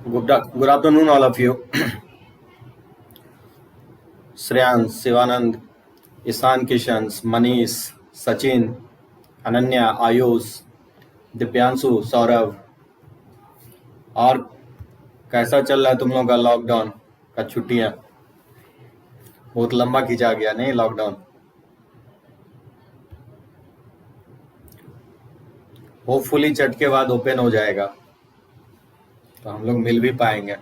Good afternoon, all of you. Shreyans, Sivanand, Ishan Kishans, Manish, Sachin, Ananya, Ayush, Divyanshu, Saurabh. और कैसा चल रहा है तुम लोगों का लॉकडाउन का छुट्टियां? बहुत लंबा खींचा गया नहीं लॉकडाउन? होपफुली चट के बाद ओपन हो जाएगा तो हम लोग मिल भी पाएंगे।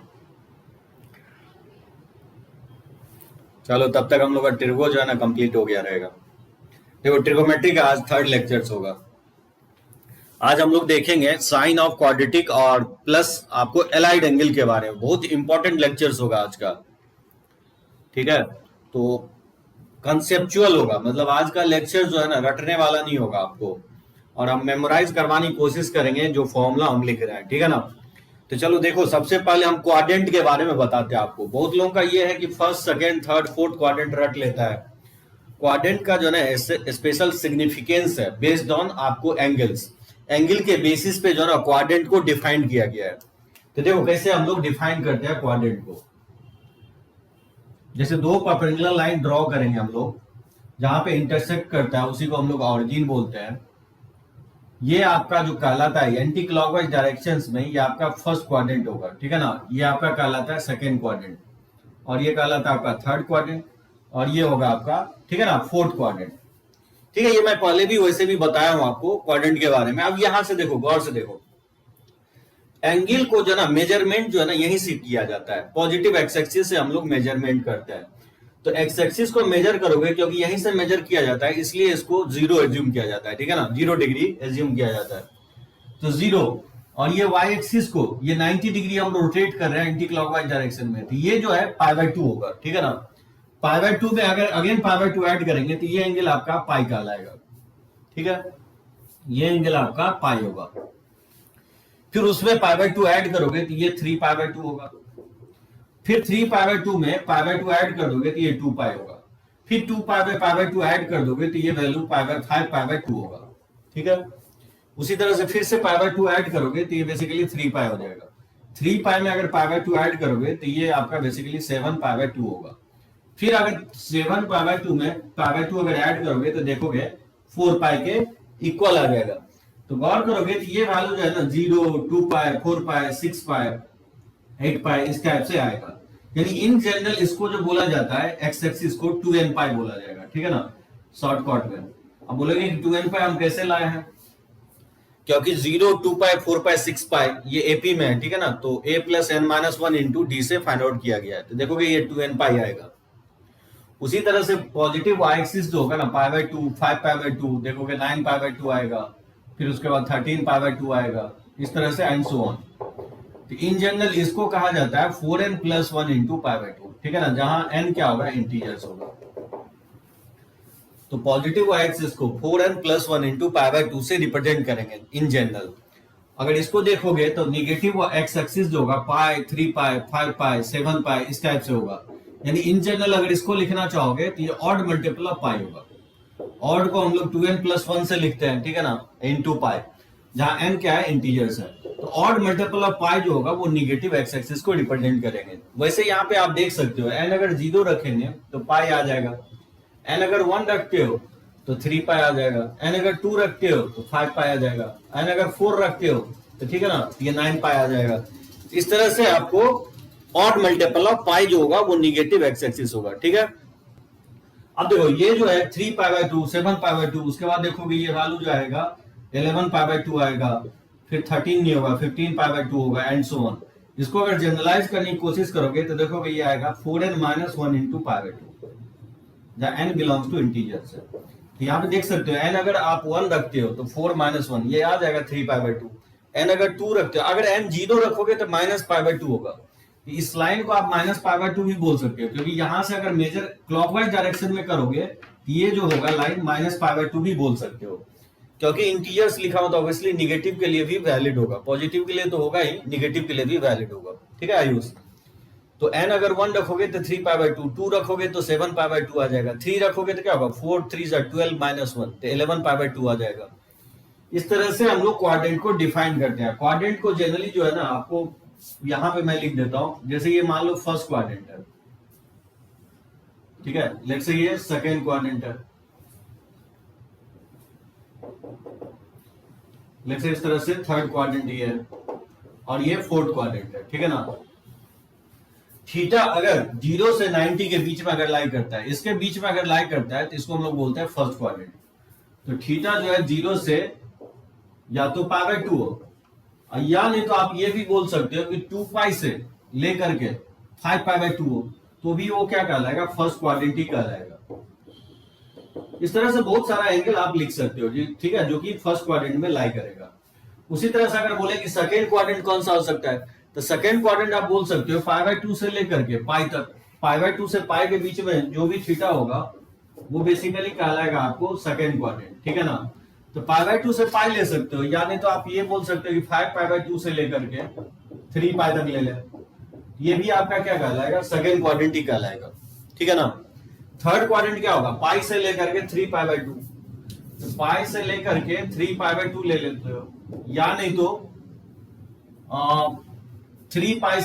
चलो तब तक हम लोग का ट्रिगो जो है ना कंप्लीट हो गया रहेगा। देखो ट्रिगोमेट्री का आज थर्ड लेक्चर्स होगा। आज हम लोग देखेंगे साइन ऑफ क्वाड्रेटिक और प्लस आपको एलाइड एंगल के बारे में। बहुत इंपॉर्टेंट लेक्चर्स होगा आज का, ठीक है? तो कंसेप्चुअल होगा, मतलब आज का लेक्चर जो है ना रटने वाला नहीं होगा आपको, और हम मेमोराइज करवाने की कोशिश करेंगे जो फॉर्मूला हम लिख रहे हैं, ठीक है ना? तो चलो देखो, सबसे पहले हम क्वाड्रेंट के बारे में बताते हैं आपको। बहुत लोगों का ये है कि first, second, third, fourth quadrant रट लेता है। क्वाड्रेंट का जो है स्पेशल सिग्निफिकेंस है बेस्ड ऑन आपको एंगल्स। एंगल के बेसिस पे जो है ना क्वाड्रेंट को डिफाइन किया गया है। तो देखो कैसे हम लोग डिफाइन करते हैं क्वाड्रेंट को। जैसे दो परपेंडिकुलर लाइन ड्रॉ करेंगे हम लोग, जहां पे इंटरसेक्ट करता है उसी को हम लोग ऑरिजिन बोलते हैं। ये आपका जो कहलाता है एंटी क्लॉकवाइज डायरेक्शंस में, ये आपका फर्स्ट क्वाड्रेंट होगा, ठीक है ना? ये आपका कहलाता है सेकेंड क्वाड्रेंट, और ये कहलाता है आपका थर्ड क्वाड्रेंट, और ये होगा आपका, ठीक है ना, फोर्थ क्वाड्रेंट। ठीक है, ये मैं पहले भी वैसे भी बताया हूं आपको क्वाड्रेंट के बारे में। अब यहां से देखो, गौर से देखो, एंगल को जो है ना मेजरमेंट जो है ना यहीं से किया जाता है। पॉजिटिव एक्स एक्सिस से हम लोग मेजरमेंट करते हैं। तो एक्स एक्सिस को मेजर करोगे, क्योंकि यहीं से मेजर किया जाता है, इसलिए इसको जीरो एज्यूम किया जाता है, ठीक है ना? 0 डिग्री एज्यूम किया जाता है, तो 0। और ये वाई एक्सिस को ये 90 डिग्री हम रोटेट कर रहे हैं एंटी क्लॉकवाइज डायरेक्शन में, तो ये जो है π/2 होगा, ठीक है ना? π/2 में अगर अगेन π/2 ऐड करेंगे तो ये एंगल आपका पाई कहलाएगा, ठीक है? ये एंगल आपका पाई होगा। फिर उसमें π/2 ऐड करोगे तो ये 3π/2 होगा। फिर 3π/2 में π/2 ऐड कर दोगे तो ये 2π होगा। फिर 2π/2 ऐड कर दोगे तो ये वैल्यू 5π/2 होगा, ठीक है? उसी तरह से फिर से π/2 ऐड करोगे तो ये बेसिकली 3π हो जाएगा। 3π में अगर π/2 ऐड करोगे तो ये आपका बेसिकली 7π/2 होगा। फिर अगर 7π/2 में π/2 अगर ऐड करोगे तो देखोगे 4π के इक्वल आ जाएगा। तो गौर करोगे तो ये वैल्यू जो है ना 0, 2π, 4π, 6π, 8π इस टाइप से आएगा। यानी इन जनरल इसको जो बोला जाता है एक्स एक्सिस को 2nπ बोला जाएगा, ठीक है ना, शॉर्टकट में। अब बोलेंगे कि 2nπ हम कैसे लाए हैं? क्योंकि 0, 2π, 4π, 6π ये एपी में है, ठीक है ना? तो a plus n minus 1 into D से फाइंड आउट किया गया है, तो देखोगे ये 2nπ आएगा। उसी तरह से पॉजिटिव वाई एक्सिस जो होगा ना π/2, 5π/2, देखोगे 9π/2 आएगा। फिर उसके बाद 13π/2 आएगा, इस तरह से एंड सो ऑन। तो इन जनरल इसको कहा जाता है 4n + 1 इंटू π/2, ठीक है ना? जहां n क्या होगा, इंटीजर्स होगा। तो पॉजिटिव वाई एक्सिस को 4n + 1 इंटू π/2 से रिप्रेजेंट करेंगे इन जनरल। अगर इसको देखोगे तो निगेटिव एक्स एक्सिस जो होगा पाई, 3π, 5π, 7π इस टाइप से होगा। यानी इन जनरल अगर इसको लिखना चाहोगे तो ये ऑड मल्टीपल ऑफ पाई होगा। ऑड को हम लोग 2n + 1 से लिखते हैं, ठीक है ना, इंटू पाई, जहां n क्या है, इंटीजर्स है। तो ऑड मल्टीपल ऑफ पाई जो होगा वो निगेटिव एक्स एक्सिस को रिप्रेजेंट करेंगे। वैसे यहाँ पे आप देख सकते हो n अगर 0 रखेंगे तो पाई आ जाएगा, n अगर 1 रखते हो तो 3π आ जाएगा, n अगर 2 रखते हो तो 5π आ जाएगा, n अगर 4 रखते हो तो ठीक है ना, ये 9π आ जाएगा। इस तरह से आपको ऑड मल्टीपल ऑफ पाई जो होगा वो निगेटिव एक्स एक्सिस होगा, ठीक है? अब देखो ये जो है 3π/2, 7π/2, उसके बाद देखोगे ये वैल्यू जो आएगा 11π/2 आएगा, फिर 13 नहीं होगा, 15π/2 होगा, एंड सो ऑन। इसको अगर जनरलाइज करने की कोशिश करोगे तो देखोगे ये आएगा 4n - 1 इंटू π/2, जहां n बिलोंग्स टू इंटीजर्स है। तो यहाँ पे देख सकते हो n अगर आप 1 रखते हो तो 4 - 1 ये आ जाएगा 3π/2। n अगर 2 रखते हो, अगर n 0 रखोगे तो -π/2 होगा। इस लाइन को आप -π/2 भी बोल सकते हो, क्योंकि यहां से अगर मेजर क्लॉकवाइज डायरेक्शन में करोगे ये जो होगा लाइन -π/2 भी बोल सकते हो, क्योंकि इंटीजर्स लिखा हो तो ऑब्वियसली निगेटिव के लिए भी वैलिड होगा, पॉजिटिव के लिए तो होगा ही, निगेटिव के लिए भी वैलिड होगा, ठीक है आयुष? तो n अगर 1 रखोगे तो 3π/2, 2 रखोगे तो 7π/2 आ जाएगा, 3 रखोगे तो क्या होगा, 4 3 12 - 1 तो 11π/2 आ जाएगा। इस तरह से हम लोग क्वाड्रेंट को डिफाइन करते हैं। क्वाड्रेंट को जनरली जो है ना आपको यहां पे मैं लिख देता हूं, जैसे ये मान लो फर्स्ट क्वाड्रेंट है, ठीक है, लेट्स से ये सेकेंड क्वाड्रेंट है, लेट्स से इस तरह से थर्ड क्वाड्रेंट ये है, और ये फोर्थ क्वाड्रेंट है, ठीक है ना। थीटा अगर 0 से 90 के बीच में अगर लाई करता है, इसके बीच में अगर लाई करता है, तो इसको हम लोग बोलते हैं फर्स्ट क्वाड्रेंट। तो थीटा जो है 0 से या तो पाई बाय 2 हो, या नहीं तो आप ये भी बोल सकते हो कि 2 पाई से लेकर के 5 पाई बाय 2 हो, तो भी वो क्या कहलाएगा, फर्स्ट क्वाड्रेंट ही कहलाएगा। इस तरह से बहुत सारा एंगल आप लिख सकते हो जी, ठीक है, जो कि फर्स्ट क्वाड्रेंट में लाई करेगा। उसी तरह से अगर बोले कि सेकेंड क्वाड्रेंट कौन सा हो सकता है, तो सेकेंड क्वाड्रेंट आप बोल सकते हो पाई बाय 2 से लेकर के पाई तक, पाई बाय 2 से पाई के बीच में जो भी थीटा होगा वो बेसिकली कहलाएगा आपको सेकेंड क्वाड्रेंट, ठीक है ना। तो पाई बाय 2 से पाई ले सकते हो, या नहीं तो आप ये बोल सकते हो कि 5 पाई बाय 2 से लेकर के 3 पाई तक ले ले, ये भी आपका क्या कहलाएगा, सेकेंड क्वाड्रेंट ही कहलाएगा, ठीक है ना। थर्ड क्वाड्रेंट क्या होगा, पाई से लेकर के 3 पाई बाय 2, तो पाई से लेकर के 3 पाई बाय 2 ले लेते हो, या नहीं तो 3 पाई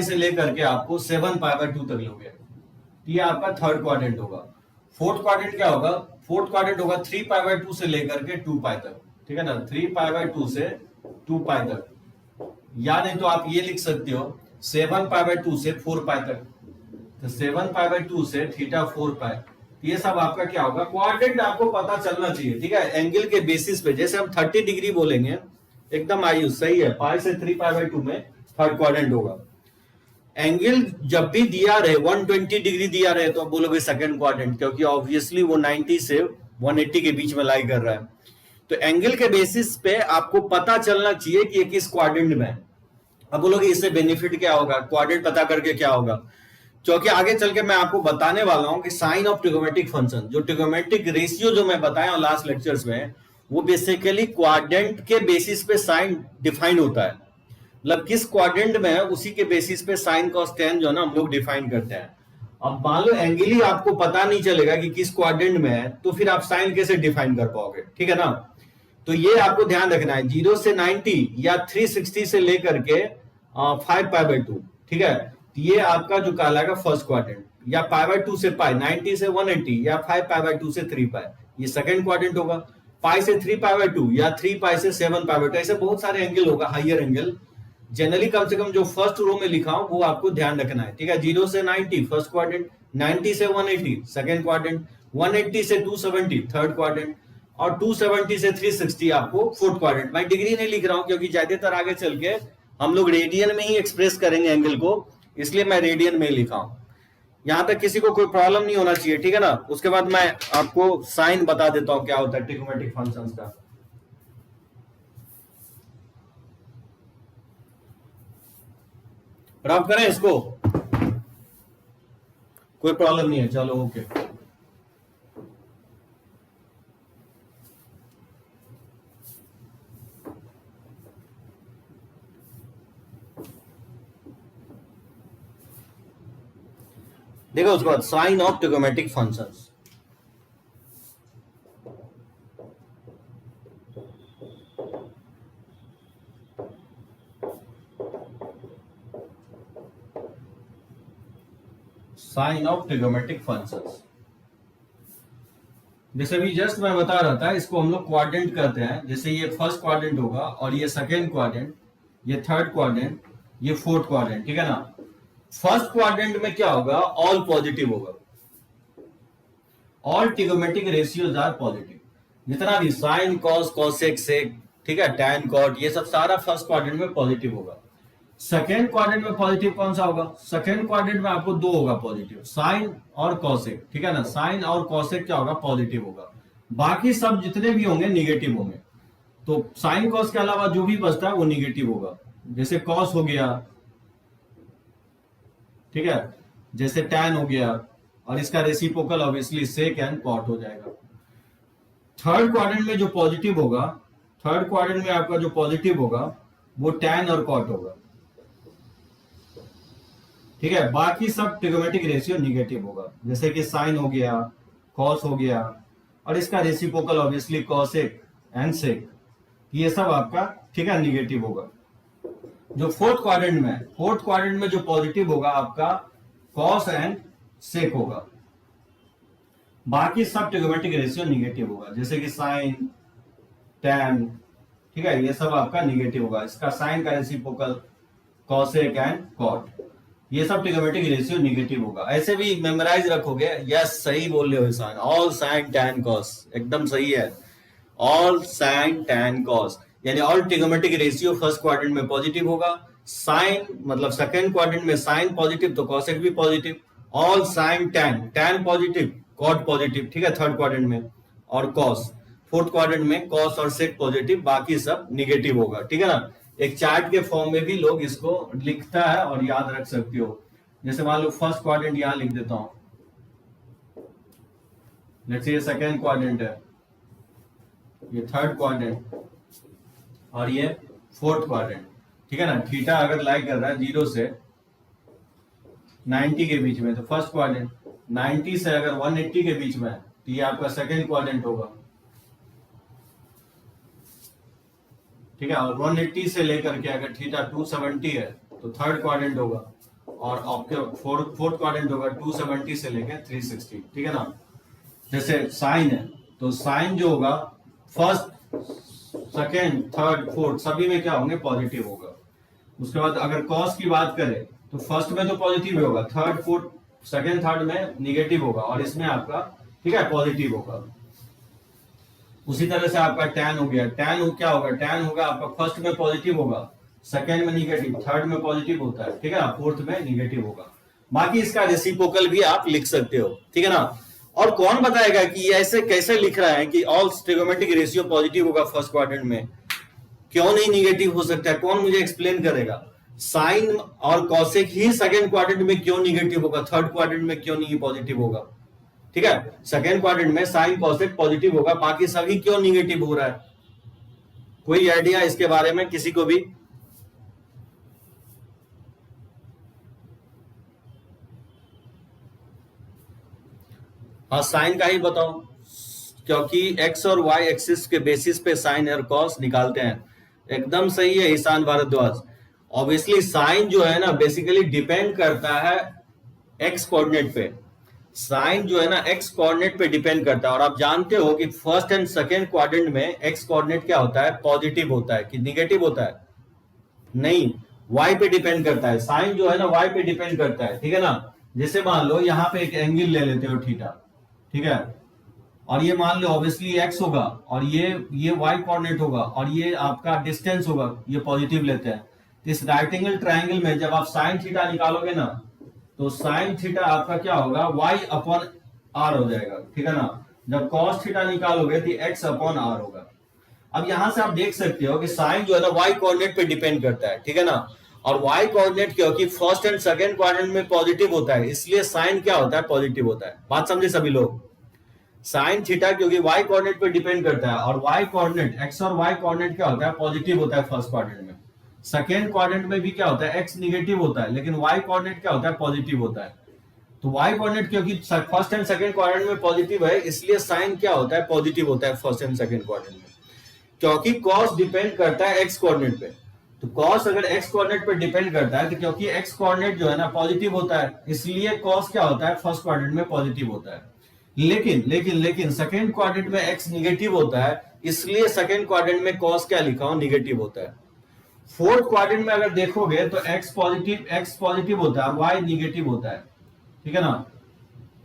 से लेकर के आपको 7 पाई बाय 2 तक लोगे, ये आपका थर्ड क्वाड्रेंट होगा। फोर्थ क्वाड्रेंट क्या होगा, फोर्थ क्वाड्रेंट होगा 3 पाई बाय 2 से लेकर के 2 पाई तक, ठीक है ना, 3 पाई बाय 2 से 2 पाई तक, या नहीं तो आप ये लिख सकते हो 7 पाई बाय 2 से 4 पाई तक, तो 7 पाई बाय 2 से थीटा 4 पाई, ये सब आपका क्या होगा, क्वाड्रेंट आपको पता चलना चाहिए, ठीक है। एंगल के बेसिस पे जैसे हम 30 डिग्री बोलेंगे, एकदम आयुष सही है, पाई से 3 पाई बाय 2 में थर्ड क्वाड्रेंट होगा। एंगल जब भी दिया रहे 120 डिग्री दिया रहे तो आप बोलोगे सेकंड क्वाड्रेंट, क्योंकि ऑब्वियसली वो 90 से 180 के बीच में लाई कर रहा है। तो एंगल के बेसिस पे आपको पता चलना चाहिए कि ये किस क्वाड्रेंट में है। अब बोलोगे इससे बेनिफिट क्या होगा, क्वाड्रेंट पता करके क्या होगा, क्योंकि आगे चल के मैं आपको बताने वाला हूं कि साइन ऑफ ट्रिगोमेट्रिक फंक्शन, जो ट्रिगोमेट्रिक रेशियो जो मैं बताया हूं लास्ट लेक्चर्स में, वो बेसिकली क्वाड्रेंट के बेसिस पे साइन डिफाइन होता है, मतलब किस क्वाड्रेंट में है उसी के बेसिस पे साइन कॉस टेन जो है ना हम लोग डिफाइन करते हैं। अब मान लो एंगल ही आपको पता नहीं चलेगा कि किस क्वाड्रेंट में है, तो फिर आप साइन कैसे डिफाइन कर पाओगे, ठीक है ना। तो ये आपको ध्यान रखना है, 0 से 90 या 360 से लेकर के 5 पाई बाय 2, ठीक है, ये आपका जो कहलाएगा फर्स्ट क्वाड्रेंट, या पाई बाय 2 से पाई, 90 से 180 या 5 पाई बाय 2 से 3 पाई, ये सेकंड क्वाड्रेंट होगा। पाई से 3 पाई बाय 2 या 3 पाई से 7 पाई बाय 2, ऐसे बहुत सारे एंगल होगा, हाइयर एंगल। जनरली कम से कम जो फर्स्ट रो में लिखा हूं वो आपको ध्यान रखना है, ठीक है। 0 से 90 फर्स्ट क्वाड्रेंट, 90 से 180 सेकंड क्वाड्रेंट, 180 से 270 थर्ड क्वाड्रेंट, और 270 से 360 आपको फोर्थ क्वाड्रेंट। मैं डिग्री नहीं लिख रहा हूं क्योंकि ज्यादातर आगे चल के हम लोग रेडियन में ही एक्सप्रेस करेंगे एंगल को, इसलिए मैं रेडियन में लिखा हूं। यहां तक किसी को कोई प्रॉब्लम नहीं होना चाहिए, ठीक है ना। उसके बाद मैं आपको साइन बता देता हूं क्या होता है ट्रिगोमेट्रिक फंक्शंस का। रब करें इसको, कोई प्रॉब्लम नहीं है, चलो ओके। देखो उसके बाद sine of trigonometric functions. Sine of trigonometric functions, जैसे भी जस्ट मैं बता रहा था, इसको हम लोग क्वाड्रेंट कहते हैं। जैसे ये फर्स्ट क्वाड्रेंट होगा, और ये सेकेंड क्वाड्रेंट, ये थर्ड क्वाड्रेंट, ये फोर्थ क्वाड्रेंट, ठीक है ना। फर्स्ट क्वाड्रेंट में क्या होगा, ऑल पॉजिटिव होगा, all trigonometric ratios are positive, जितना भी साइन कॉस कॉसेक सेक, ठीक है, टैन कॉट, ये सब सारा फर्स्ट क्वाड्रेंट में पॉजिटिव होगा। सेकेंड क्वाड्रेंट में पॉजिटिव कौन सा होगा, सेकेंड क्वाड्रेंट में आपको दो होगा पॉजिटिव, साइन और कॉसेक, ठीक है ना। साइन और कॉसेक क्या होगा, पॉजिटिव होगा। बाकी सब जितने भी होंगे निगेटिव होंगे। तो साइन कॉस के अलावा जो भी बचता है वो निगेटिव होगा। जैसे कॉस हो गया, ठीक है, जैसे टैन हो गया, और इसका reciprocal obviously sec and cot हो जाएगा। थर्ड क्वाड्रेंट में जो पॉजिटिव होगा, थर्ड क्वाड्रेंट में आपका जो पॉजिटिव होगा वो टैन और कॉट होगा, ठीक है। बाकी सब ट्रिगोमेट्रिक रेशियो निगेटिव होगा, जैसे कि साइन हो गया, कॉस हो गया, और इसका रेसिप्रोकल ऑब्वियसली कॉसेक एंड सेक, ये सब आपका ठीक है, निगेटिव होगा। जो फोर्थ क्वाड्रेंट में, फोर्थ क्वाड्रेंट में जो पॉजिटिव होगा आपका कॉस एंड सेक होगा। बाकी सब ट्रिगोमेट्रिक रेशियो निगेटिव होगा, जैसे कि साइन, टैन, ठीक है, ये सब आपका निगेटिव होगा। इसका साइन का रेसिप्रोकल कॉसेक एंड कॉट, ये सब ट्रिगोमेट्रिक रेशियो निगेटिव होगा। ऐसे भी मेमोराइज रखोगे। यस, सही बोल रहे हो Ishan, all sine tan cos, एकदम सही है। ऑल साइन टैन कॉस यानी all trigonometric ratio first quadrant में पॉजिटिव होगा। साइन मतलब सेकंड क्वाड्रेंट में साइन पॉजिटिव तो कॉसेक भी positive. All sine tan, tan positive, cot positive, ठीक है, थर्ड क्वाड्रेंट में। और कॉस फोर्थ क्वाड्रेंट में, कॉस और सेक पॉजिटिव, बाकी सब निगेटिव होगा, ठीक है ना। एक चार्ट के फॉर्म में भी लोग इसको लिखता है और याद रख सकते हो। जैसे मान लो फर्स्ट क्वाड्रेंट यहां लिख देता हूं, जैसे ये सेकेंड क्वाड्रेंट है, ये थर्ड क्वाड्रेंट और ये फोर्थ क्वाड्रेंट, ठीक है ना। थीटा अगर लाई कर रहा है 0 से 90 के बीच में तो फर्स्ट क्वाड्रेंट, 90 से अगर 180 के बीच में है तो ये आपका सेकेंड क्वाड्रेंट होगा, ठीक है। और 180 से लेकर के अगर थीटा 270 है तो थर्ड क्वाड्रेंट होगा, और आपके फोर्थ क्वाड्रेंट होगा 270 से लेकर 360, ठीक है ना। जैसे साइन है तो साइन जो होगा फर्स्ट, सेकेंड, थर्ड, फोर्थ सभी में क्या होंगे, पॉजिटिव होगा। उसके बाद अगर कॉस की बात करें तो फर्स्ट में तो पॉजिटिव होगा, थर्ड, फोर्थ, सेकेंड, थर्ड में निगेटिव होगा, और इसमें आपका, ठीक है, पॉजिटिव होगा। उसी तरह से आपका टैन हो गया, टैन क्या होगा, टैन होगा आपका फर्स्ट में पॉजिटिव होगा, सेकेंड में निगेटिव, थर्ड में पॉजिटिव होता है, ठीक है ना, फोर्थ में निगेटिव होगा। बाकी इसका रेसिप्रोकल भी आप लिख सकते हो, ठीक है ना। और कौन बताएगा कि ये ऐसे कैसे लिख रहा है कि ऑल ट्रिगोमेट्रिक रेशियो पॉजिटिव होगा फर्स्ट क्वाड्रेंट में, क्यों नहीं निगेटिव हो सकता है, कौन मुझे एक्सप्लेन करेगा। साइन और कॉसेक ही सेकेंड क्वाड्रेंट में क्यों निगेटिव होगा, थर्ड क्वाड्रेंट में क्यों नहीं पॉजिटिव होगा, ठीक है। सेकेंड क्वाड्रेंट में साइन कॉसेक पॉजिटिव होगा, बाकी सभी क्यों निगेटिव हो रहा है। कोई आइडिया इसके बारे में किसी को भी? हाँ, साइन का ही बताओ, क्योंकि एक्स और वाई एक्सिस के बेसिस पे साइन और कॉस निकालते हैं। एकदम सही है ईशान भारद्वाज। ऑब्वियसली साइन जो है ना बेसिकली डिपेंड करता है एक्स कोऑर्डिनेट पे। साइन जो है ना एक्स कोऑर्डिनेट पे डिपेंड करता है, और आप जानते हो कि फर्स्ट एंड सेकेंड क्वाड्रेंट में एक्स कोऑर्डिनेट क्या होता है, पॉजिटिव होता है कि निगेटिव होता है, नहीं, वाई पे डिपेंड करता है। साइन जो है ना वाई पे डिपेंड करता है, ठीक है ना। जैसे मान लो यहाँ पे एक एंगल ले लेते हो थीटा, ठीक है, और ये मान लो ऑब्वियसली एक्स होगा, और ये वाई कोऑर्डिनेट होगा, और ये आपका डिस्टेंस होगा, ये पॉजिटिव लेते हैं। तो इस राइट एंगल ट्राइंगल में जब आप साइन थीटा निकालोगे ना तो साइन थीटा आपका क्या होगा, वाई अपॉन आर हो जाएगा, ठीक है ना। जब कॉस थीटा निकालोगे तो एक्स अपॉन आर होगा। अब यहां से आप देख सकते हो कि साइन जो है ना वाई कोऑर्डिनेट पे डिपेंड करता है, ठीक है ना। और वाई कोऑर्डिनेट क्योंकि फर्स्ट एंड सेकंड क्वाड्रेंट में पॉजिटिव होता है, इसलिए साइन क्या होता है, पॉजिटिव होता है। बात समझे सभी लोग। साइन थीटा क्योंकि वाई कोऑर्डिनेट पे डिपेंड करता है, और वाई कोऑर्डिनेट एक्स और वाई कोऑर्डिनेट क्या होता है, पॉजिटिव होता है फर्स्ट क्वाड्रेंट में। सेकेंड क्वाड्रेंट में भी क्या होता है, एक्स निगेटिव होता है, लेकिन वाई कोऑर्डिनेट क्या होता है, पॉजिटिव होता है। तो वाई कोऑर्डिनेट क्योंकि फर्स्ट एंड सेकंड क्वाड्रेंट में पॉजिटिव है, इसलिए साइन क्या होता है, पॉजिटिव होता है फर्स्ट एंड सेकंड क्वाड्रेंट में। क्योंकि कॉस डिपेंड करता है एक्स कोऑर्डिनेट पे, तो कॉस अगर एक्स कोऑर्डिनेट पे डिपेंड करता है तो क्योंकि एक्स कोऑर्डिनेट जो है ना पॉजिटिव होता है, इसलिए कॉस क्या होता है, फर्स्ट क्वाड्रेंट में पॉजिटिव होता है। लेकिन लेकिन लेकिन सेकंड क्वाड्रेंट में एक्स निगेटिव होता है, इसलिए सेकंड क्वाड्रेंट में कॉस क्या लिखा हूं, निगेटिव होता है। फोर्थ क्वाड्रेंट में अगर देखोगे तो एक्स पॉजिटिव होता है, वाई निगेटिव होता है, ठीक है ना।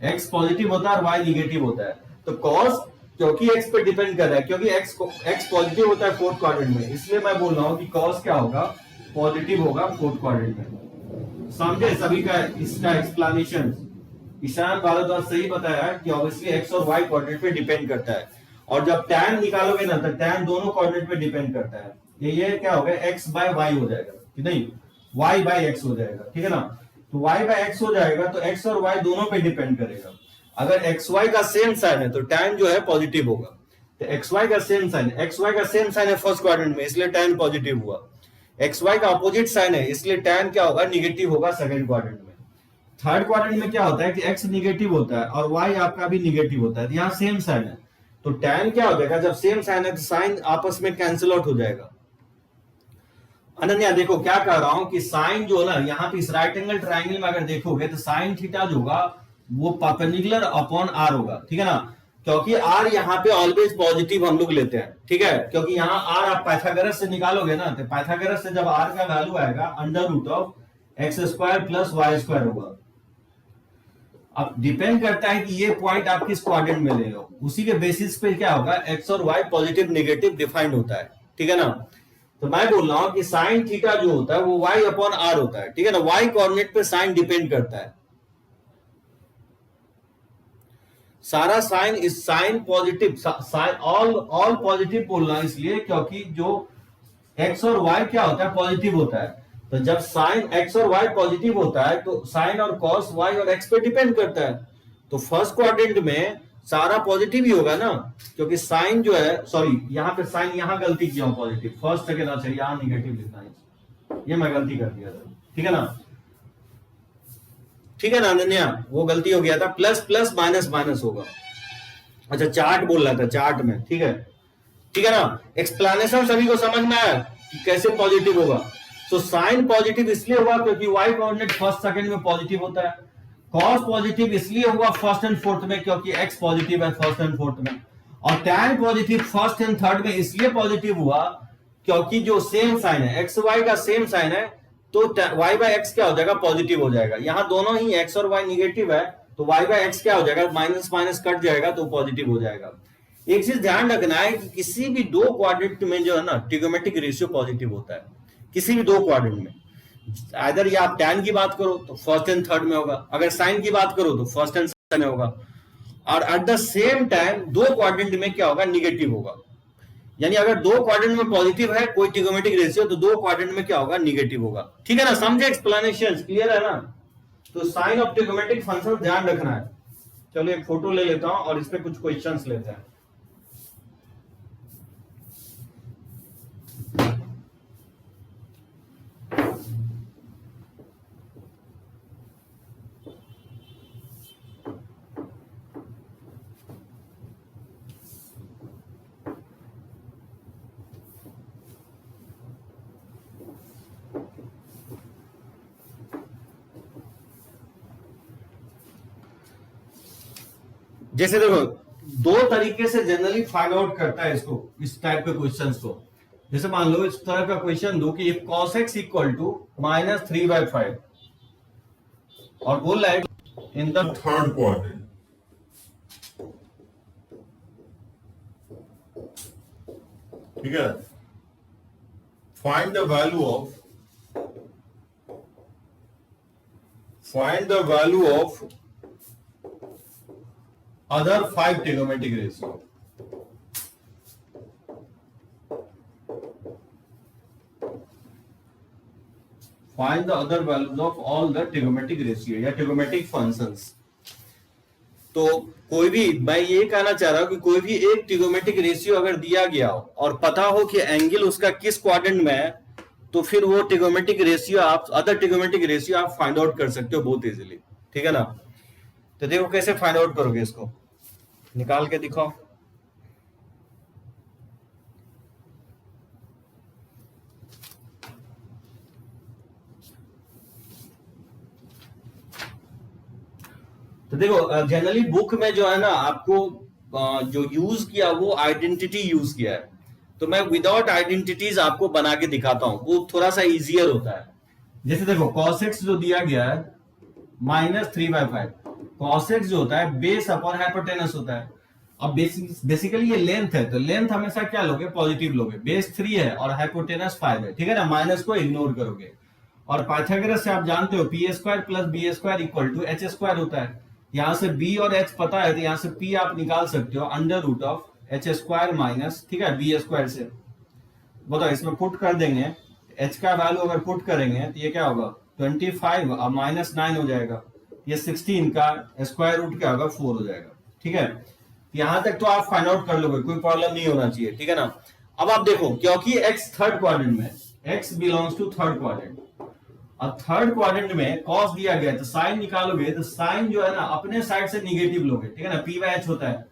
एक्स पॉजिटिव होता है और वाई निगेटिव होता है। तो कॉस क्योंकि एक्स पे डिपेंड कर रहा है, क्योंकि एक्स पॉजिटिव होता है फोर्थ क्वाड्रेंट में, इसलिए मैं बोल रहा हूं कि कॉस क्या होगा, पॉजिटिव होगा फोर्थ क्वाड्रेंट में। समझे सभी का इसका एक्सप्लेनेशन। ईशान भारद्वाज सही बताया कि ऑब्वियसली एक्स और वाई कोऑर्डिनेट पे डिपेंड करता है, और जब टैन निकालोगे ना तो टैन दोनों कोऑर्डिनेट पे डिपेंड करता है। ये क्या होगा, एक्स बाय वाई हो जाएगा कि नहीं, वाई बाय एक्स हो जाएगा, ठीक है ना। तो वाई बाय एक्स हो जाएगा तो एक्स और वाई दोनों पे डिपेंड करेगा। अगर एक्स वाई का सेम साइन है तो टैन जो है पॉजिटिव होगा। तो एक्स वाई का सेम साइन है फर्स्ट क्वाड्रेंट में, इसलिए टैन पॉजिटिव हुआ। एक्स वाई का अपोजिट साइन है, इसलिए टैन क्या होगा, निगेटिव होगा सेकंड क्वाड्रेंट में। थर्ड क्वाड्रेंट में क्या होता है कि एक्स निगेटिव होता है और वाई आपका भी निगेटिव होता है, यहाँ सेम साइन है, तो टैन क्या हो जाएगा, जब सेम साइन है तो साइन आपस में कैंसिल आउट हो जाएगा, अनन्या देखो क्या कह रहा हूं कि साइन जो है ना यहाँ पे इस राइट एंगल ट्राइंगल में अगर देखोगे तो साइन थीटा जो होगा वो परपेंडिकुलर अपॉन आर होगा, ठीक है ना, क्योंकि आर यहाँ पे ऑलवेज पॉजिटिव हम लोग लेते हैं, ठीक है, क्योंकि यहाँ आर आप पाइथागोरस से निकालोगे ना, तो पाइथागोरस से जब आर का वैल्यू आएगा under root of X square plus Y square होगा। अब डिपेंड करता है कि ये पॉइंट आप किस क्वाड्रेंट में ले लो, उसी के बेसिस पे क्या होगा एक्स और वाई पॉजिटिव नेगेटिव डिफाइंड होता है, ठीक है ना। तो मैं बोल रहा हूं कि साइन थीटा जो होता है वो वाई अपॉन आर होता है, ठीक है ना, वाई कोऑर्डिनेट पे साइन डिपेंड करता है, सारा sine is sine positive, sine all positive बोलना इसलिए क्योंकि जो एक्स और वाई क्या होता है पॉजिटिव होता है, तो जब साइन एक्स और वाई पॉजिटिव होता है तो साइन और कॉस वाई और एक्स पे डिपेंड करता है, तो फर्स्ट क्वाड्रेंट में सारा पॉजिटिव ही होगा ना, क्योंकि साइन जो है, सॉरी यहाँ पे साइन यहाँ गलती किया हूं, पॉजिटिव फर्स्ट सेकेंड अच्छा यहाँ निगेटिव लिखना है, ये मैं गलती कर दिया था, ठीक है ना, ठीक है ना अनन्या, वो गलती हो गया था, प्लस प्लस माइनस माइनस होगा। अच्छा चार्ट बोल रहा था, चार्ट में, ठीक है ना, एक्सप्लेनेशन सभी को समझ में आया कि कैसे पॉजिटिव होगा। तो साइन पॉजिटिव इसलिए हुआ क्योंकि वाई कोऑर्डिनेट फर्स्ट सेकंड में पॉजिटिव होता है, कॉस पॉजिटिव इसलिए हुआ फर्स्ट एंड फोर्थ में क्योंकि एक्स पॉजिटिव है फर्स्ट एंड फोर्थ में, और tan positive first and third में इसलिए पॉजिटिव हुआ क्योंकि जो सेम साइन है एक्स वाई का सेम साइन है, तो वाई बाय एक्स क्या हो जाएगा पॉजिटिव हो जाएगा, यहां दोनों ही एक्स और वाई निगेटिव है तो वाई बाय एक्स क्या हो जाएगा माइनस माइनस कट जाएगा तो पॉजिटिव हो जाएगा। एक चीज ध्यान रखना है कि किसी भी दो क्वाड्रेंट में जो है ना ट्रिगोमेट्रिक रेशियो पॉजिटिव होता है, किसी भी दो क्वाड्रेंट में, अगर ये आप टैन की बात करो तो फर्स्ट एंड थर्ड में होगा, अगर साइन की बात करो तो फर्स्ट एंड सेकंड में होगा, और एट द सेम टाइम दो क्वाड्रेंट में क्या होगा निगेटिव होगा, यानी अगर दो क्वाड्रेंट में पॉजिटिव है कोई ट्रिगोमेट्रिक रेशियो तो दो क्वाड्रेंट में क्या होगा निगेटिव होगा, ठीक है ना, समझे, एक्सप्लेनेशन क्लियर है ना। तो साइन ऑफ ट्रिगोमेट्रिक फंक्शन ध्यान रखना है। चलो एक फोटो ले लेता हूं और इस पे कुछ क्वेश्चंस लेते हैं। जैसे देखो दो तरीके से जनरली फाइंड आउट करता है इसको, इस टाइप के क्वेश्चंस को, जैसे मान लो इस तरह का क्वेश्चन दो कि if cos x equal to -3/5 और बोल रहा है इन द थर्ड क्वाड्रेंट, ठीक है, find the value of other 5 trigonometric ratio, find the other values of all the trigonometric ratio या trigonometric functions। तो कोई भी, मैं ये कहना चाह रहा हूं कि कोई भी एक ट्रिगोमेट्रिक रेशियो अगर दिया गया हो और पता हो कि एंगल उसका किस क्वाड्रेंट में है, तो फिर वो ट्रिगोमेट्रिक रेशियो आप अदर ट्रिगोमेट्रिक रेशियो आप फाइंड आउट कर सकते हो बहुत इजीली, ठीक है ना। तो देखो कैसे फाइंड आउट करोगे, इसको निकाल के दिखाओ। तो देखो जनरली बुक में जो है ना आपको जो यूज किया वो आइडेंटिटी यूज किया है, तो मैं विदाउट आइडेंटिटीज आपको बना के दिखाता हूं, वो थोड़ा सा इजियर होता है। जैसे देखो cos x जो दिया गया है -3/5, cos x जो होता है बेस अपॉन हाइपोटेनस होता है। अब बेसिकली ये लेंथ है, तो लेंथ हमेशा क्या लोगे पॉजिटिव लोगे, बेस 3 है और हाइपोटेनस 5 है, ठीक है ना, माइनस को इग्नोर करोगे। और पाइथागोरस से आप जानते हो p² + b² = h² होता है, यहां से b और h पता है तो यहां से p आप निकाल सकते हो √h² - ठीक है b² से। बताओ इसमें पुट कर देंगे, h का वैल्यू अगर पुट करेंगे तो ये क्या होगा 25 और -9 हो जाएगा, ये 16 का स्क्वायर रूट क्या होगा 4 हो जाएगा, ठीक है। यहां तक तो आप फाइंड आउट कर लोगे, कोई प्रॉब्लम नहीं होना चाहिए, ठीक है ना। अब आप देखो क्योंकि x थर्ड क्वाड्रेंट में, x belongs to third quadrant, और थर्ड क्वाड्रेंट में cos दिया गया तो साइन निकालोगे, तो साइन जो है ना अपने साइड से निगेटिव लोगे, ठीक है ना, p/h होता है,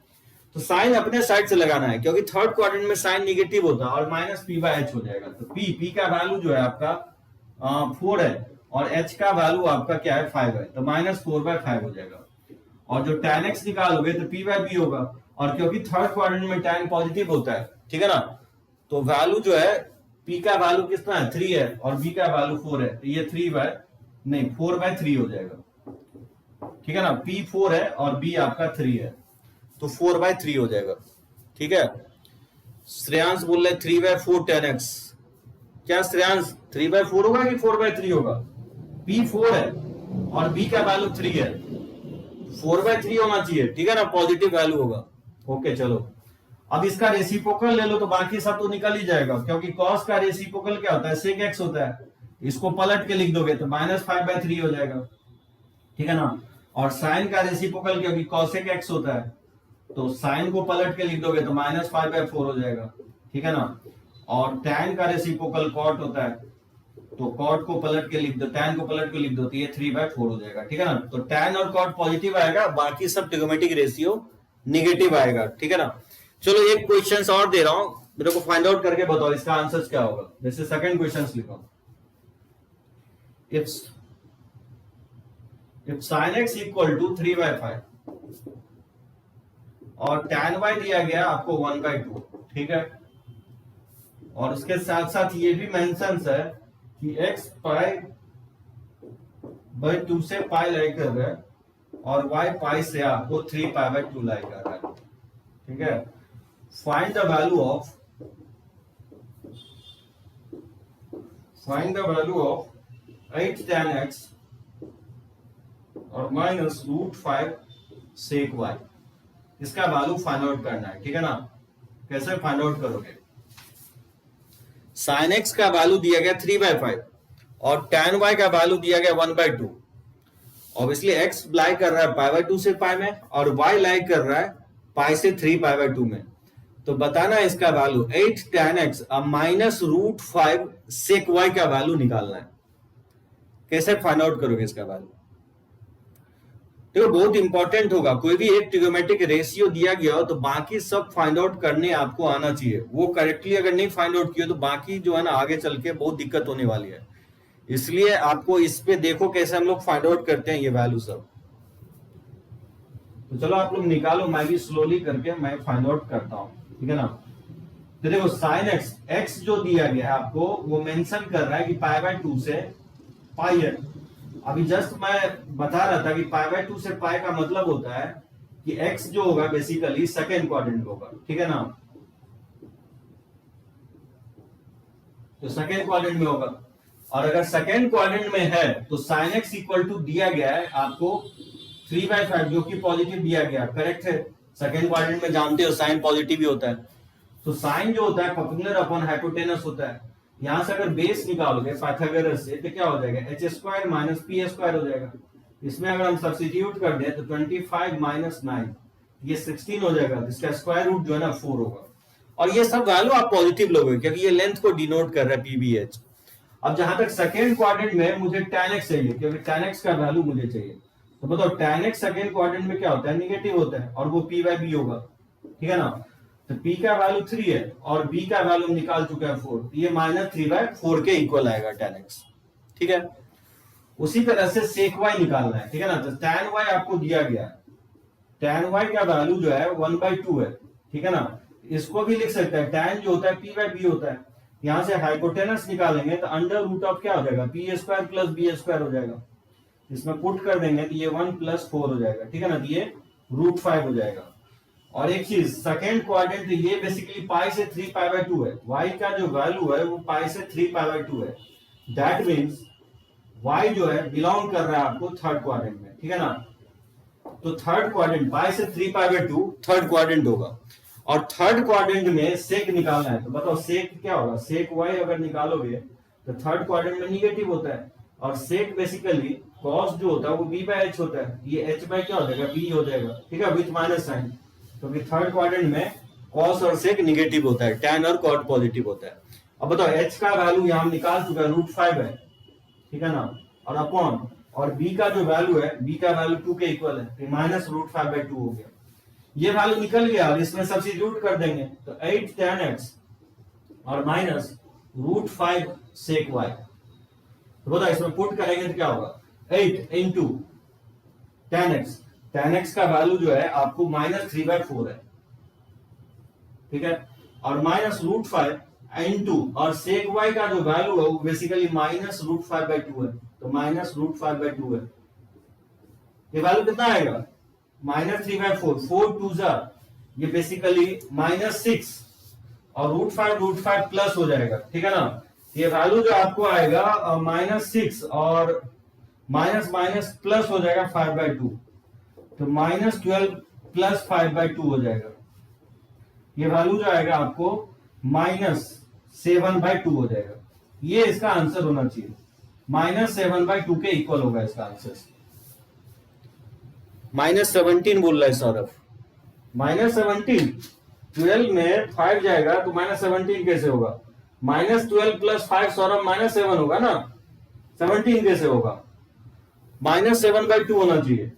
तो साइन अपने साइड से लगाना है, क्योंकि थर्ड क्वाड्रेंट में साइन निगेटिव होता है, और माइनस पी बाय एच हो जाएगा। तो पी का वैल्यू जो है आपका 4 है, और एच का वैल्यू आपका क्या है 5 है, तो माइनस 4/5 हो जाएगा। और जो tan x निकालोगे तो p बाय बी होगा, और क्योंकि थर्ड क्वाड्रेंट में tan पॉजिटिव होता है, ठीक है ना, तो वैल्यू जो है p का वैल्यू कितना है 3 है, और b का वैल्यू 4 है, तो ये 4/3 हो जाएगा, ठीक है ना। p 4 है और b आपका 3 है, तो 4/3 हो जाएगा, ठीक है। श्रेयांश बोल रहे 3/4 tan x। क्या श्रेयांश 3/4 होगा कि 4/3 होगा? p 4 है और b का वैल्यू 3 है, 4/3 होना चाहिए, ठीक है ना, पॉजिटिव वैल्यू होगा। ओके चलो, अब इसका रेसिप्रोकल ले लो तो बाकी सब तो निकल ही जाएगा, क्योंकि cos का रेसिप्रोकल क्या होता है sec x होता है, इसको पलट के लिख दोगे तो -5/3 हो जाएगा, ठीक है ना। और साइन का रेसिप्रोकल क्योंकि cosec x होता है, तो साइन को पलट के लिख दोगे तो -5/4 हो जाएगा, ठीक है ना। और tan का रेसिप्रोकल cot होता है, तो cot को पलट के लिख दो, tan को पलट के लिख दो, तो ये 3/4 हो जाएगा, ठीक है ना। तो tan और cot पॉजिटिव आएगा, बाकी सब ट्रिगोनोमेट्रिक रेशियो निगेटिव आएगा, ठीक है ना। चलो एक क्वेश्चन और दे रहा हूं, मेरे को फाइंड आउट करके बताओ इसका आंसर क्या होगा। जैसे सेकंड क्वेश्चन लिखो, if sin x equal to 3/5 और tan y दिया गया आपको 1/2, ठीक है। और उसके साथ साथ ये भी मेंशन है कि x π/2 से पाई लाई कर रहा है, और y पाई से आपको 3π/2 लाई कर रहा है, ठीक है। Find the value of 8 tan x और -√5 sec y। इसका वैल्यू फाइंड आउट करना है, ठीक है ना। कैसे फाइंड आउट करोगे? sin x का वैल्यू दिया गया 3/5 और tan y का वैल्यू दिया गया 1/2। ऑब्वियसली x लाई कर रहा है π/2 से पाई में, और y लाई कर रहा है पाई से 3π/2 में। तो बताना है इसका वैल्यू 8 tan x और -√5 sec y का वैल्यू निकालना है। कैसे फाइंड आउट करोगे इसका वैल्यू? देखो बहुत इंपॉर्टेंट होगा, कोई भी एक ट्रिगोनोमेट्रिक रेशियो दिया गया हो तो बाकी सब फाइंड आउट करने आपको आना चाहिए। वो करेक्टली अगर नहीं फाइंड आउट किया तो बाकी जो है ना आगे चल के बहुत दिक्कत होने वाली है। इसलिए आपको इस पे देखो कैसे हम लोग फाइंड आउट करते हैं ये वैल्यू सब। तो चलो आप लोग निकालो, मैं भी स्लोली करके मैं फाइंड आउट करता हूं, ठीक है ना। तो देखो sin x जो दिया गया है आपको वो मेंशन कर रहा है कि π/2 से पाई है। अभी जस्ट मैं बता रहा था कि π/2 से पाई का मतलब होता है कि x जो होगा बेसिकली सेकेंड क्वाड्रेंट होगा, ठीक है ना। तो सेकेंड क्वाड्रेंट में होगा, और अगर सेकेंड क्वाड्रेंट में है तो sin x इक्वल टू दिया गया है आपको 3/5, जो कि पॉजिटिव दिया गया, करेक्ट है। सेकेंड क्वाड्रेंट में जानते हो साइन पॉजिटिव ही होता है। तो साइन जो होता है परपेंडिकुलर अपॉन हाइपोटेनस होता है। यहां से अगर बेस निकालोगे पाइथागोरस से तो क्या हो जाएगा, h² - p² हो जाएगा। इसमें अगर हम सब्स्टिट्यूट कर दें तो 25 - 9 ये 16 हो जाएगा। इसका स्क्वायर रूट जो है ना 4 होगा, और ये सब वैल्यू आप पॉजिटिव लोगे क्योंकि ये लेंथ को डिनोट कर रहा है pbh। अब जहां तक सेकेंड क्वाड्रेंट में मुझे tan x चाहिए, क्योंकि tan x का वैल्यू मुझे चाहिए, तो बताओ tan x सेकेंड क्वाड्रेंट में क्या होता है, निगेटिव होता है, और वो p/b होगा, ठीक है ना। तो p का वैल्यू 3 है और b का वैल्यू निकाल चुके हैं 4, ये -3/4 के इक्वल आएगा tan x, ठीक है। उसी तरह से sec y निकालना है, ठीक है ना। तो tan y आपको दिया गया है, tan y का वैल्यू जो है 1/2 है, ठीक है ना। इसको भी लिख सकते हैं, tan जो होता है p/b होता है। यहां से हाइपोटेनस निकालेंगे तो अंडर रूट ऑफ क्या हो जाएगा, p² + b² हो जाएगा। इसमें पुट कर देंगे तो ये 1 + 4 हो जाएगा, ठीक है ना। तो ये √5 हो जाएगा। और एक चीज सेकेंड क्वाड्रेंट, ये बेसिकली पाई से 3π/2 है। y का जो वैल्यू है वो पाई से 3π/2 है। दैट मींस y जो है बिलोंग कर रहा है आपको थर्ड क्वाड्रेंट में, ठीक है ना। तो थर्ड क्वाड्रेंट पाई से 3π/2 थर्ड क्वाड्रेंट होगा, और थर्ड क्वाड्रेंट में सेक निकालना है। तो बताओ सेक क्या होगा, सेक y अगर निकालोगे तो थर्ड क्वाड्रेंट में निगेटिव होता है, और सेक बेसिकली cos जो होता है वो b/h होता है, ये h बाय क्या हो जाएगा, b हो जाएगा, ठीक है, विथ माइनस साइन। क्योंकि थर्ड क्वाड्रेंट में cos और sec निगेटिव होता है, tan और cot पॉजिटिव होता है। अब बताओ h का वैल्यू यहां निकाल चुका है, √5 है, ठीक है ना, और अपॉन, और b का जो वैल्यू है, b का वैल्यू 2 के इक्वल है, तो -√5/2 हो गया। ये वैल्यू निकल गया और इसमें सब्स्टिट्यूट कर देंगे तो 8 tan x और माइनस √5 sec y। तो बताओ इसमें पुट करेंगे तो क्या होगा 8 इंटू tan x का वैल्यू जो है आपको -3/4 है, ठीक है, और माइनस √5 इंटू और सेक y का जो वैल्यू है वो बेसिकली -√5/2 है, तो -√5/2 है। ये वैल्यू कितना आएगा -3/4, 4 2 जा, ये बेसिकली -6 और √5 प्लस हो जाएगा, ठीक है ना। ये वैल्यू जो आपको आएगा -6 और माइनस माइनस प्लस हो जाएगा 5/2, तो -12 प्लस 5/2 हो जाएगा। ये वैल्यू जो आएगा आपको -7/2 हो जाएगा। ये इसका आंसर होना चाहिए, -7/2 के इक्वल होगा इसका आंसर। -17 बोल रहा है सौरभ, -17 12 में 5 जाएगा तो -17 कैसे होगा? -12 प्लस 5 सौरभ -7 होगा ना, 17 कैसे होगा? -7/2 होना चाहिए।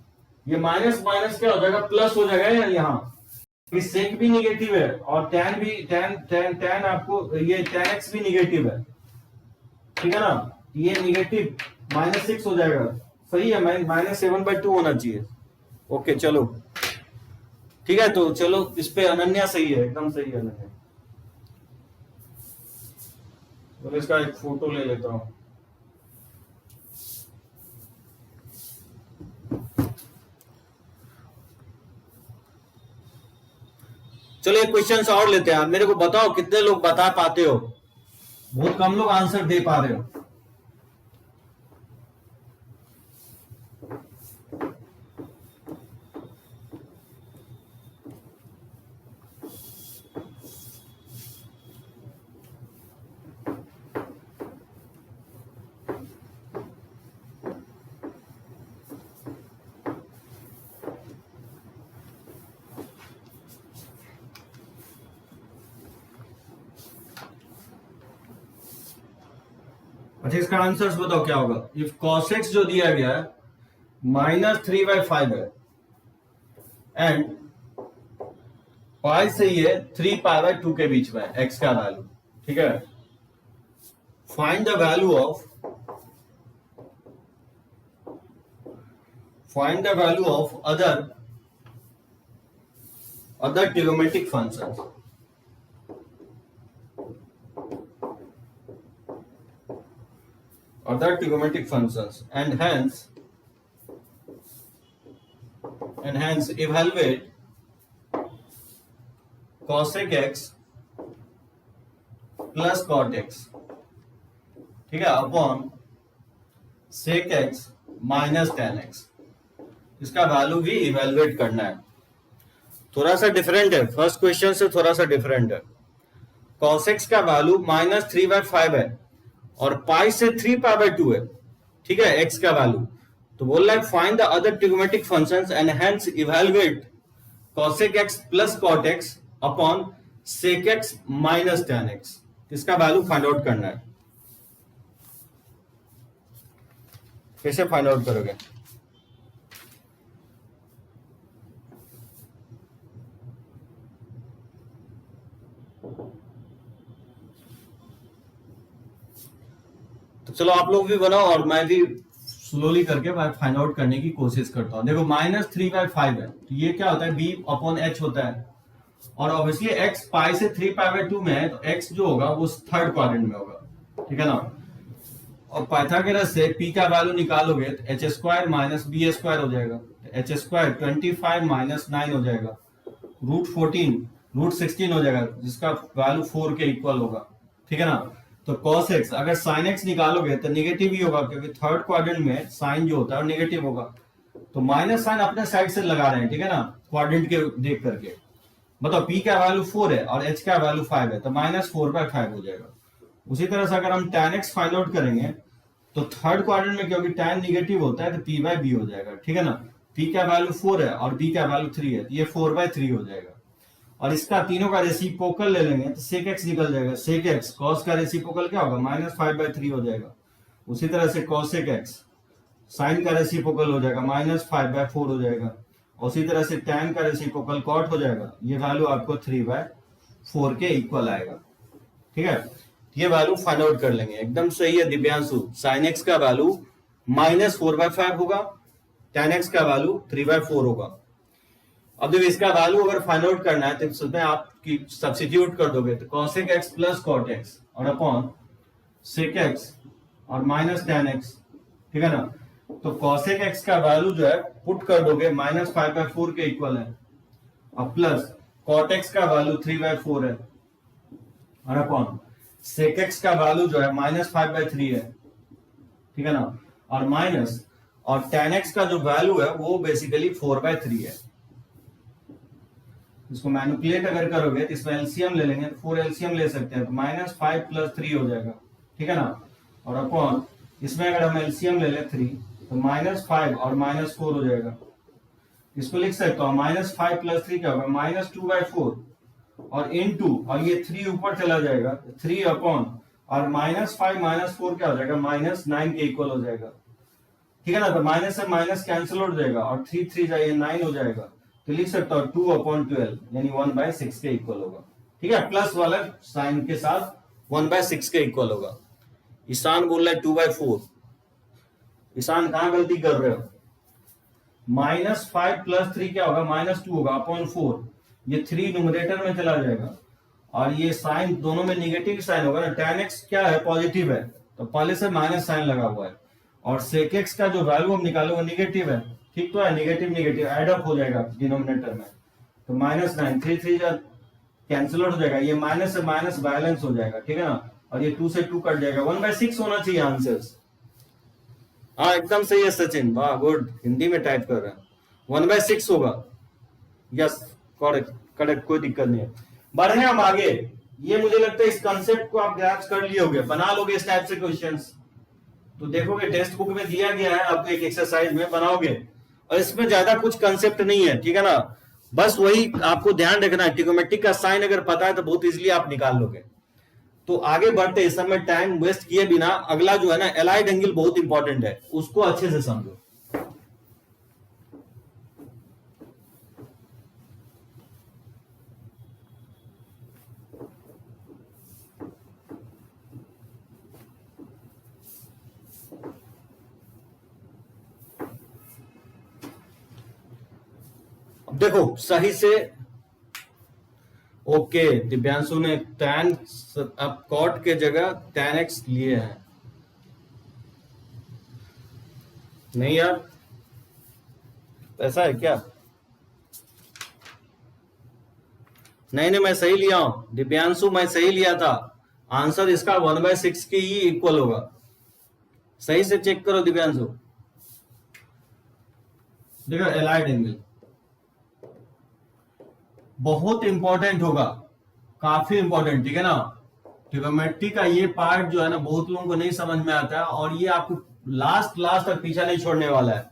ये माइनस माइनस क्या हो जाएगा प्लस हो जाएगा यहाँ, सेक भी निगेटिव है और tan भी tan आपको ये tan x भी निगेटिव है, ठीक है ना, ये निगेटिव -6 हो जाएगा, सही है, -7/2 होना चाहिए। ओके चलो ठीक है, तो चलो इस पे अनन्या सही है, एकदम सही है अनन्या। तो इसका एक फोटो ले लेता हूं। चलो एक क्वेश्चन और लेते हैं, मेरे को बताओ कितने लोग बता पाते हो? बहुत कम लोग आंसर दे पा रहे हो। अच्छा इसका आंसर्स बताओ क्या होगा। इफ cos x जो दिया गया है -3/5 है एंड पाई से ये 3π/2 के बीच में है x का वैल्यू, ठीक है। Find the value of other trigonometric functions. Other trigonometric functions and hence evaluate cosec x plus cot x, ठीक है, upon sec x minus tan x। इसका वैल्यू भी इवेलुएट करना है। थोड़ा सा डिफरेंट है, फर्स्ट क्वेश्चन से थोड़ा सा डिफरेंट है। cos x का वैल्यू -3/5 है और पाई से 3π/2 है, ठीक है, x का वैल्यू। तो बोल रहा है find the other trigonometric functions and hence evaluate cosec x plus cot x upon sec x minus tan x। इसका वैल्यू फाइंड आउट करना है। कैसे फाइंड आउट करोगे? तो चलो आप लोग भी बनाओ और मैं भी स्लोली करके मैं फाइंड आउट करने की कोशिश करता हूं। देखो -3/5 है तो ये क्या होता है b/h होता है और ऑब्वियसली x पाई से 3π/2 में है तो x जो होगा वो थर्ड क्वाड्रेंट में होगा, ठीक है ना। और पाइथागोरस से p का वैल्यू निकालोगे तो h² - b² हो जाएगा, h² 25 - 9 हो जाएगा, √14 √16 हो जाएगा जिसका वैल्यू 4 के इक्वल होगा, ठीक है ना। तो cos x अगर sin x निकालोगे तो निगेटिव ही होगा क्योंकि थर्ड क्वाड्रेंट में साइन जो होता है निगेटिव होगा। तो माइनस साइन अपने साइड से लगा रहे हैं, ठीक है ना, क्वाड्रेंट के देख करके। बताओ p का वैल्यू 4 है और h का वैल्यू 5 है तो -4/5 हो जाएगा। उसी तरह से अगर हम tan x फाइंड आउट करेंगे तो थर्ड क्वाड्रेंट में क्योंकि tan निगेटिव होता है तो p/b हो जाएगा, ठीक है ना। p का वैल्यू 4 है और b का वैल्यू 3 है तो ये 4/3 हो जाएगा। और इसका तीनों का रेसिप्रोकल ले लेंगे तो sec x निकल जाएगा, sec x cos का रेसिप्रोकल क्या होगा -5/3 हो जाएगा। उसी तरह से cosec x sin का रेसिप्रोकल हो जाएगा -5/4 हो जाएगा। उसी तरह से tan का रेसिप्रोकल cot हो जाएगा, ये वैल्यू आपको 3/4 के इक्वल आएगा। ठीक है, ये वैल्यू फाइंड आउट कर लेंगे। एकदम सही है दिव्यांशु, sin x का वैल्यू -4/5 होगा, tan x का वैल्यू 3/4 होगा। अब जब इसका वैल्यू अगर फाइंड आउट करना है तो इसमें आप सब्स्टिट्यूट कर दोगे तो cosec x plus cot x और अपॉन sec x और माइनस tan x, ठीक है ना। तो cosec x का वैल्यू जो है पुट कर दोगे -5/4 के इक्वल है, और प्लस cot x का वैल्यू 3/4 है, और अपॉन sec x का वैल्यू जो है -5/3 है, ठीक है ना, और माइनस और tan x का जो वैल्यू है वो बेसिकली 4/3 है। इसको मैनिपुलेट अगर करोगे तो इसमें एलसीएम ले लेंगे, तो 4 एलसीएम ले सकते हैं, तो -5 + 3 हो जाएगा, ठीक है ना, और अपॉन इसमें अगर हम एलसीएम ले लें 3 तो -5 और -4 हो जाएगा। इसको लिख सकता हूँ -5 + 3 क्या होगा, -2/4 और इनटू, और ये 3 ऊपर चला जाएगा 3 अपॉन और -5 - 4 क्या हो जाएगा, -9 के इक्वल हो जाएगा, ठीक है ना। तो माइनस से माइनस कैंसिल हो जाएगा और 3 3 जाइए 9 हो जाएगा, तो लिख सकता हूँ 2/12 यानी 1/6 के इक्वल होगा, ठीक है। प्लस वाला साइन के साथ 1/6 के इक्वल होगा। ईशान बोल रहा है 2/4। ईशान कहां गलती कर रहे हो, -5 + 3 क्या होगा, -2 होगा अपॉन 4, ये 3 न्यूमरेटर में चला जाएगा और ये साइन दोनों में निगेटिव साइन होगा ना। tan x क्या है, पॉजिटिव है, तो पहले से माइनस साइन लगा हुआ है, और sec x का जो वैल्यू हम निकाले वो निगेटिव है, ठीक तो है, निगेटिव निगेटिव एड अप हो जाएगा डिनोमिनेटर में, तो -9 3 3 जा कैंसिल हो जाएगा, ये माइनस से माइनस बैलेंस हो जाएगा, ठीक है ना, और ये 2 से 2 कट जाएगा, 1/6 होना चाहिए आंसर्स। हाँ एकदम सही है सचिन, वाह गुड, हिंदी में टाइप कर रहे हैं, 1/6 होगा, यस करेक्ट करेक्ट, कोई दिक्कत नहीं है। बढ़े हम आगे, ये मुझे लगता है इस कंसेप्ट को आप ग्रैस्प कर लिए होगे, बना लोगे इस टाइप से क्वेश्चंस, तो देखोगे टेक्स्ट बुक में दिया गया है आपको एक एक्सरसाइज में बनाओगे, और इसमें ज्यादा कुछ कंसेप्ट नहीं है, ठीक है ना, बस वही आपको ध्यान रखना है, ट्रिगोनोमेट्रिक का साइन अगर पता है तो बहुत इजीली आप निकाल लोगे। तो आगे बढ़ते इस समय टाइम वेस्ट किए बिना, अगला जो है ना एलाइड एंगल बहुत इंपॉर्टेंट है, उसको अच्छे से समझो। देखो सही से, ओके दिव्यांशु ने tan अब cot के जगह tan x लिए हैं, नहीं यार ऐसा है क्या, नहीं मैं सही लिया हूं दिव्यांशु, मैं सही लिया था, आंसर इसका 1/6 के ही इक्वल होगा, सही से चेक करो दिव्यांशु। देखो एलाइड एंगल बहुत इंपॉर्टेंट होगा, काफी इंपॉर्टेंट, ठीक है ना। ट्रिगोनोमेट्री का ये पार्ट जो है ना बहुत लोगों को नहीं समझ में आता है, और ये आपको लास्ट तक पीछा नहीं छोड़ने वाला है,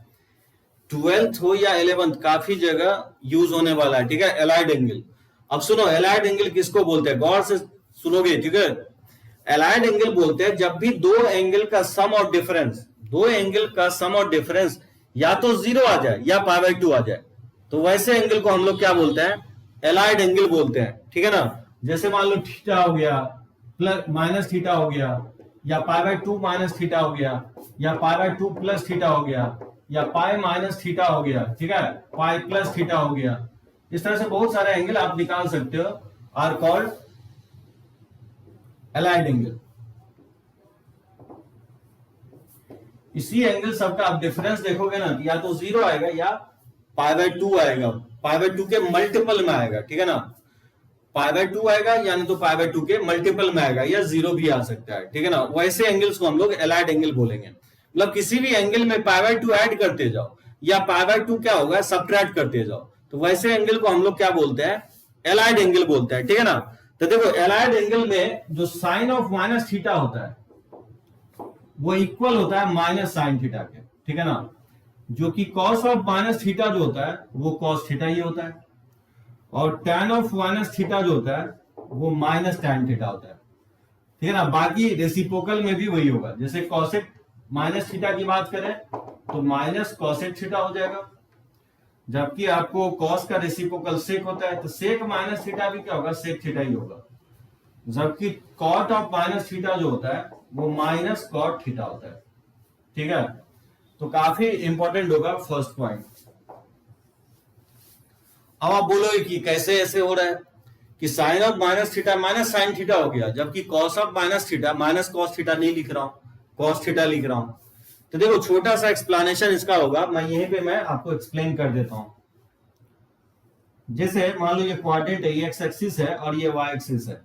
12th हो या 11th काफी जगह यूज होने वाला है, ठीक है, एलाइड एंगल। अब सुनो एलाइड एंगल किसको बोलते हैं, गौर से सुनोगे, ठीक है। एलाइड एंगल बोलते हैं जब भी दो एंगल का सम और डिफरेंस, दो एंगल का सम और डिफरेंस या तो 0 आ जाए या π/2 आ जाए, तो वैसे एंगल को हम लोग क्या बोलते हैं, एलाइड एंगल बोलते हैं, ठीक है ना। जैसे मान लो थीटा हो गया प्लस माइनस थीटा हो गया, या π/2 माइनस थीटा हो गया, या π/2 प्लस थीटा हो गया, या पाई माइनस थीटा हो गया, ठीक है, पाई प्लस थीटा हो गया, इस तरह से बहुत सारे एंगल आप निकाल सकते हो, आर कॉल्ड एलाइड एंगल। इसी एंगल सबका आप डिफरेंस देखोगे ना, या तो 0 आएगा या π/2 आएगा, π/2 के मल्टीपल में आएगा, ठीक है ना, π/2 आएगा यानी तो π/2 के मल्टीपल में आएगा, या 0 भी आ सकता है, ठीक है ना। वैसे एंगल्स को हम लोग एलाइड एंगल बोलेंगे, मतलब किसी भी एंगल में π/2 ऐड करते जाओ या π/2 क्या होगा सब्ट्रैक्ट करते जाओ, तो वैसे एंगल को हम लोग क्या बोलते हैं, एलाइड एंगल बोलते हैं, ठीक है ना। तो देखो एलाइड एंगल में जो साइन ऑफ माइनस थीटा होता है वो इक्वल होता है माइनस साइन थीटा के, ठीक है ना, जो कि कॉस ऑफ माइनस थीटा जो होता है वो कॉस थीटा ही होता है, और टैन ऑफ माइनस थीटा जो होता है वो माइनस टैन थीटा होता है, ठीक है ना। बाकी रेसिप्रोकल में भी वही होगा, जैसे कॉसेक माइनस थीटा की बात करें तो माइनस कॉसेक थीटा हो जाएगा, जबकि आपको कॉस का रेसिप्रोकल सेक होता है, तो सेक माइनस थीटा भी क्या होगा, सेक थीटा ही होगा। जबकि कॉट ऑफ माइनस थीटा जो होता है वो माइनस कॉट थीटा होता है। ठीक है, तो काफी इंपॉर्टेंट होगा फर्स्ट पॉइंट। अब आप बोलोगे कि कैसे ऐसे हो रहा है कि sine of minus theta minus sine theta हो गया, जबकि cos of minus theta minus cos theta नहीं लिख रहा हूं, कॉस थीटा लिख रहा हूं। तो देखो छोटा सा एक्सप्लेनेशन इसका होगा, मैं यहीं पे मैं आपको एक्सप्लेन कर देता हूं। जैसे मान लो ये क्वाड्रेंट है, ये एक्स एक्सिस है और ये वाई एक्सिस है।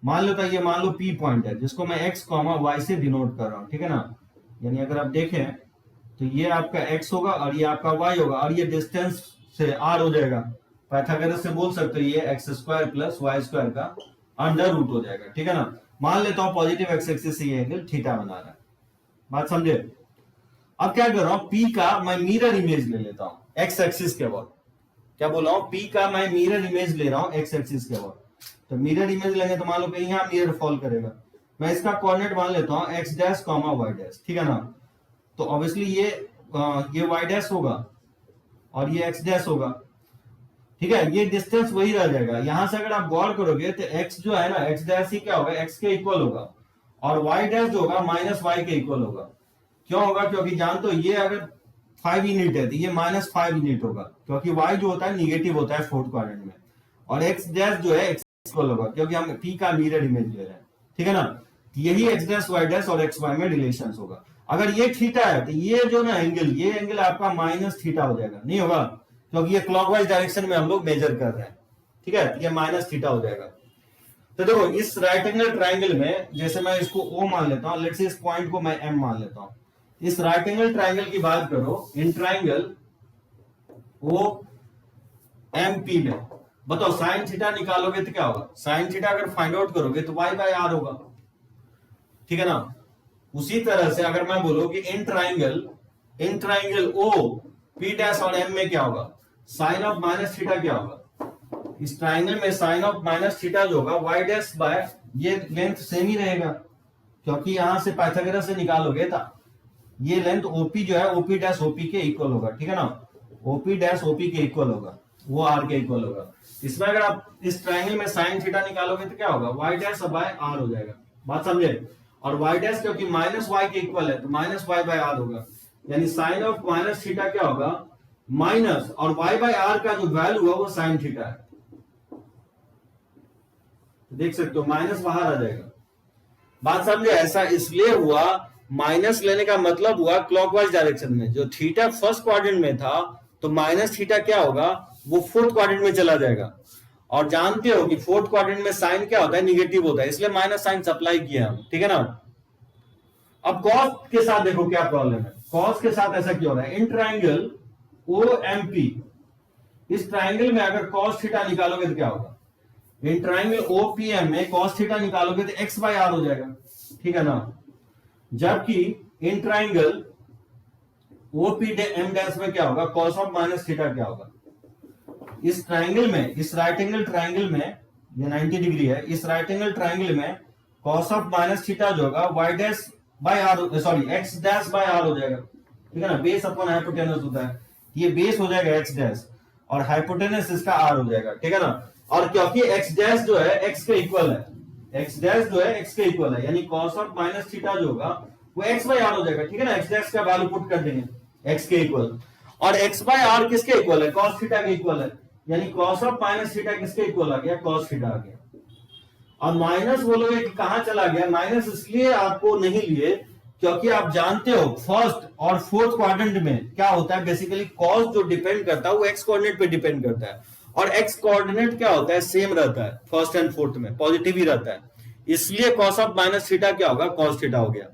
मान लो ये मान लो पी पॉइंट है जिसको मैं एक्स कॉमा वाई से डिनोट कर रहा हूं, ठीक है ना। यानी अगर आप देखें तो ये आपका एक्स होगा और ये आपका वाई होगा और ये डिस्टेंस से आर हो जाएगा। पाइथागोरस से बोल सकते हो ये X square plus Y square का अंडर रूट हो जाएगा, ठीक है ना। मान लेता हूं पॉजिटिव एक्स एक्सिस से ये एंगल थीटा बना रहा है, बात समझे। अब क्या कर रहा हूं, पी का मैं मिरर इमेज ले लेता हूं एक्स एक्सिस के बाद। क्या बोल रहा हूं, पी का मैं मिरर इमेज ले रहा हूं एक्स एक्सिस के बाद। तो मिरर इमेज लेंगे तो मान लो कि यहाँ मिरर फॉल करेगा। मैं इसका कोऑर्डिनेट मान लेता हूं x dash comma y dash, ठीक है ना। तो ऑब्वियसली ये वाई डैश होगा और ये एक्स डैश होगा, ठीक है। ये डिस्टेंस वही रह जाएगा। यहां से अगर आप गौर करोगे तो एक्स जो है ना, एक्स डैश ही क्या होगा, एक्स के इक्वल होगा और वाई डैश जो होगा माइनस वाई के इक्वल होगा। क्यों होगा, क्योंकि जानते हो ये अगर 5 यूनिट है तो ये माइनस 5 यूनिट होगा, क्योंकि वाई जो होता है निगेटिव होता है फोर्थ क्वाड्रेंट में, और एक्स डैश जो है एक्स इक्वल होगा क्योंकि हम पी का मिरर इमेज ले रहे हैं, ठीक है ना। यही एक्स डैश वाई डैश और एक्स वाई में रिलेशन होगा। अगर ये थीटा है तो ये जो ना एंगल, ये एंगल आपका माइनस थीटा हो जाएगा, नहीं होगा क्योंकि ये क्लॉकवाइज डायरेक्शन में हम लोग मेजर कर रहे हैं, ठीक है। ये माइनस थीटा हो जाएगा। तो देखो इस राइट एंगल ट्राइंगल में, जैसे मैं इसको ओ मान लेता हूं, लेट्स से इस पॉइंट को मैं एम मान लेता हूं। इस राइट एंगल ट्राइंगल की बात करो, in triangle O M P में बताओ साइन थीटा निकालोगे तो क्या होगा, साइन थीटा अगर फाइंड आउट करोगे तो वाई बाय आर होगा, ठीक है ना। उसी तरह से अगर मैं बोलूं कि in triangle O P dash और एम में क्या होगा, साइन ऑफ माइनस थीटा क्या होगा। इस ट्राइंगल में साइन ऑफ माइनस थीटा जो होगा वाई डैश बाय, ये लेंथ सेम ही रहेगा क्योंकि यहां से पाइथागोरस से निकालोगे तो ये लेंथ ओपी जो है ओपी डैश ओपी के इक्वल होगा, ठीक है ना। ओपी डैश ओपी के इक्वल होगा, वो आर के इक्वल होगा। इसमें अगर आप इस ट्राइंगल में साइन थीटा निकालोगे तो क्या होगा, वाई डैश बाय आर हो जाएगा, बात समझे। और वाई डैश क्योंकि माइनस वाई के इक्वल है तो माइनस वाई बाय आर होगा, यानी साइन ऑफ माइनस थीटा क्या होगा, माइनस और वाई बाय आर का जो वैल्यू है वो साइन थीटा है। देख सकते हो माइनस बाहर आ जाएगा, बात समझे। ऐसा इसलिए हुआ, माइनस लेने का मतलब हुआ क्लॉकवाइज डायरेक्शन में। जो थीटा फर्स्ट क्वाड्रेंट में था तो माइनस थीटा क्या होगा, वो फोर्थ क्वाड्रेंट में चला जाएगा। और जानते हो कि फोर्थ क्वाड्रेंट में साइन क्या होता है, निगेटिव होता है, इसलिए माइनस साइन सप्लाई किया हम, ठीक है ना। अब कॉस के साथ देखो क्या प्रॉब्लम है, कॉस के साथ ऐसा क्यों हो रहा है। In triangle O M P, इस ट्राइंगल में अगर कॉस थीटा निकालोगे तो क्या होगा, इन ट्राइंगल ओपीएम में कॉस थीटा निकालोगे तो एक्स बाय आर हो जाएगा, ठीक है ना। जबकि in triangle OP M dash में क्या होगा, कॉस ऑफ माइनस थीटा क्या होगा। इस ट्राइंगल में, इस राइट एंगल ट्राइंगल में ये 90 डिग्री है, इस राइट एंगल ट्राइंगल में कॉस ऑफ माइनस थीटा जो होगा y dash by R, sorry x dash by R हो जाएगा, ठीक है ना। बेस अपॉन हाइपोटेनस होता है, ये बेस हो जाएगा एक्स डैश और हाइपोटेनस इसका आर हो जाएगा, ठीक है ना। और क्योंकि एक्स डैश जो है एक्स के इक्वल है, एक्स डैश जो है एक्स के इक्वल है, यानी कॉस ऑफ माइनस थीटा जो होगा वो एक्स बाय आर हो जाएगा, ठीक है ना। एक्स डैश का वैल्यू पुट कर देंगे एक्स के इक्वल, और एक्स बाय आर किसके इक्वल है, कॉस थीटा के इक्वल है, यानी कॉस ऑफ माइनस थीटा किसके इक्वल आ गया, कॉस थीटा आ गया। और माइनस बोलोगे कि कहां चला गया, माइनस इसलिए आपको नहीं लिए क्योंकि आप जानते हो फर्स्ट और फोर्थ क्वाड्रेंट में क्या होता है, बेसिकली कॉस जो डिपेंड करता है वो एक्स कोऑर्डिनेट पे डिपेंड करता है, और एक्स कोऑर्डिनेट क्या होता है, सेम रहता है फर्स्ट एंड फोर्थ में, पॉजिटिव ही रहता है। इसलिए कॉस ऑफ माइनस थीटा क्या होगा, कॉस थीटा हो गया।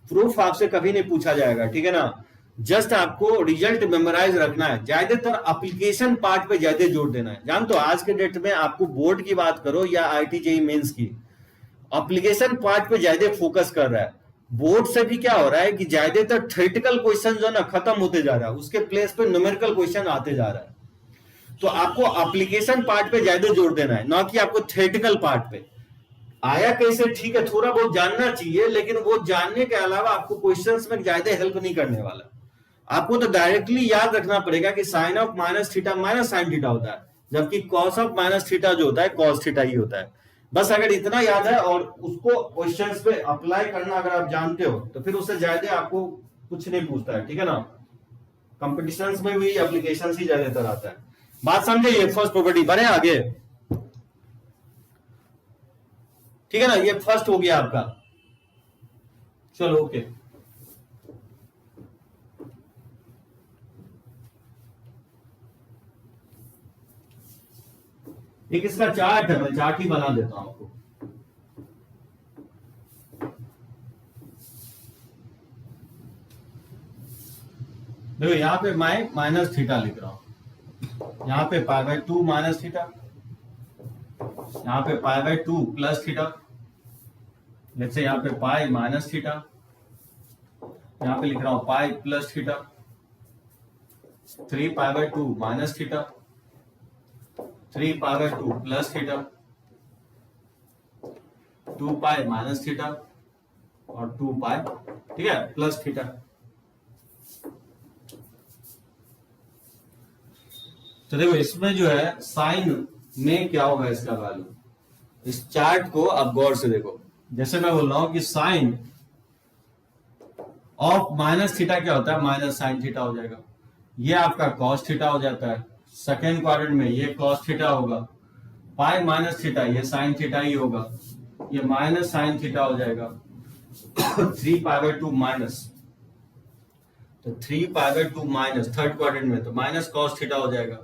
प्रूफ आपसे कभी नहीं पूछा जाएगा, ठीक है ना। जस्ट आपको रिजल्ट मेमोराइज रखना है, ज्यादातर एप्लीकेशन पार्ट पे ज्यादा जोर देना है। जानते हो आज के डेट में आपको बोर्ड की बात करो या आईटी जेईई मेंस की, एप्लीकेशन पार्ट पे ज्यादा फोकस कर रहा है। बोर्ड से भी क्या हो रहा है कि ज्यादातर थ्योरेटिकल क्वेश्चन जो ना खत्म होते जा रहा है, उसके प्लेस पे न्यूमेरिकल क्वेश्चन आते जा रहा है। तो आपको एप्लीकेशन पार्ट पे ज्यादा जोर देना है, ना कि आपको थ्योरेटिकल पार्ट पे। आया कैसे, ठीक है, थोड़ा बहुत जानना चाहिए, लेकिन वो जानने के अलावा आपको क्वेश्चंस में ज्यादा हेल्प नहीं करने वाला। आपको तो डायरेक्टली याद रखना पड़ेगा कि sine of minus theta minus sine theta होता है, जबकि कॉस ऑफ माइनस थीटा जो होता है कॉस थीटा ही होता है। बस अगर इतना याद है और उसको क्वेश्चंस पे अप्लाई करना अगर आप जानते हो तो फिर उससे ज्यादा आपको कुछ नहीं पूछता है, ठीक है ना। कंपटीशंस में भी एप्लीकेशन ही ज्यादातर आता है। बात समझे, ये फर्स्ट प्रॉपर्टी। बढ़े आगे, ठीक है ना, ये फर्स्ट हो गया आपका। चलो ओके। एक इसका चार्ट है, मैं चार्ट ही बना देता हूं आपको। देखो यहां पे मैं माइनस थीटा लिख रहा हूं, यहां पे पाई बाय 2 माइनस थीटा, यहां पे पाई बाय 2 प्लस थीटा, जैसे यहां पे पाई माइनस थीटा, यहां पे लिख रहा हूं पाई plus theta, 3 pi by 2 minus theta, 3 pi by 2 plus theta, 2 pi minus theta और 2 पाई, ठीक है, प्लस थीटा। तो देखो इसमें जो है साइन में क्या होगा इसका वैल्यू, इस चार्ट को आप गौर से देखो। जैसे मैं बोल रहा हूं कि साइन ऑफ माइनस थीटा क्या होता है, माइनस साइन थीटा हो जाएगा। ये आपका कॉस थीटा हो जाता है। सेकेंड क्वाड्रेंट में ये कॉस थीटा होगा, पाई माइनस थीटा ये साइन थीटा ही होगा, ये माइनस साइन थीटा हो जाएगा। 3 पाई बाय 2 माइनस, तो 3 pi by 2 minus third quadrant में तो माइनस कॉस थीटा हो जाएगा।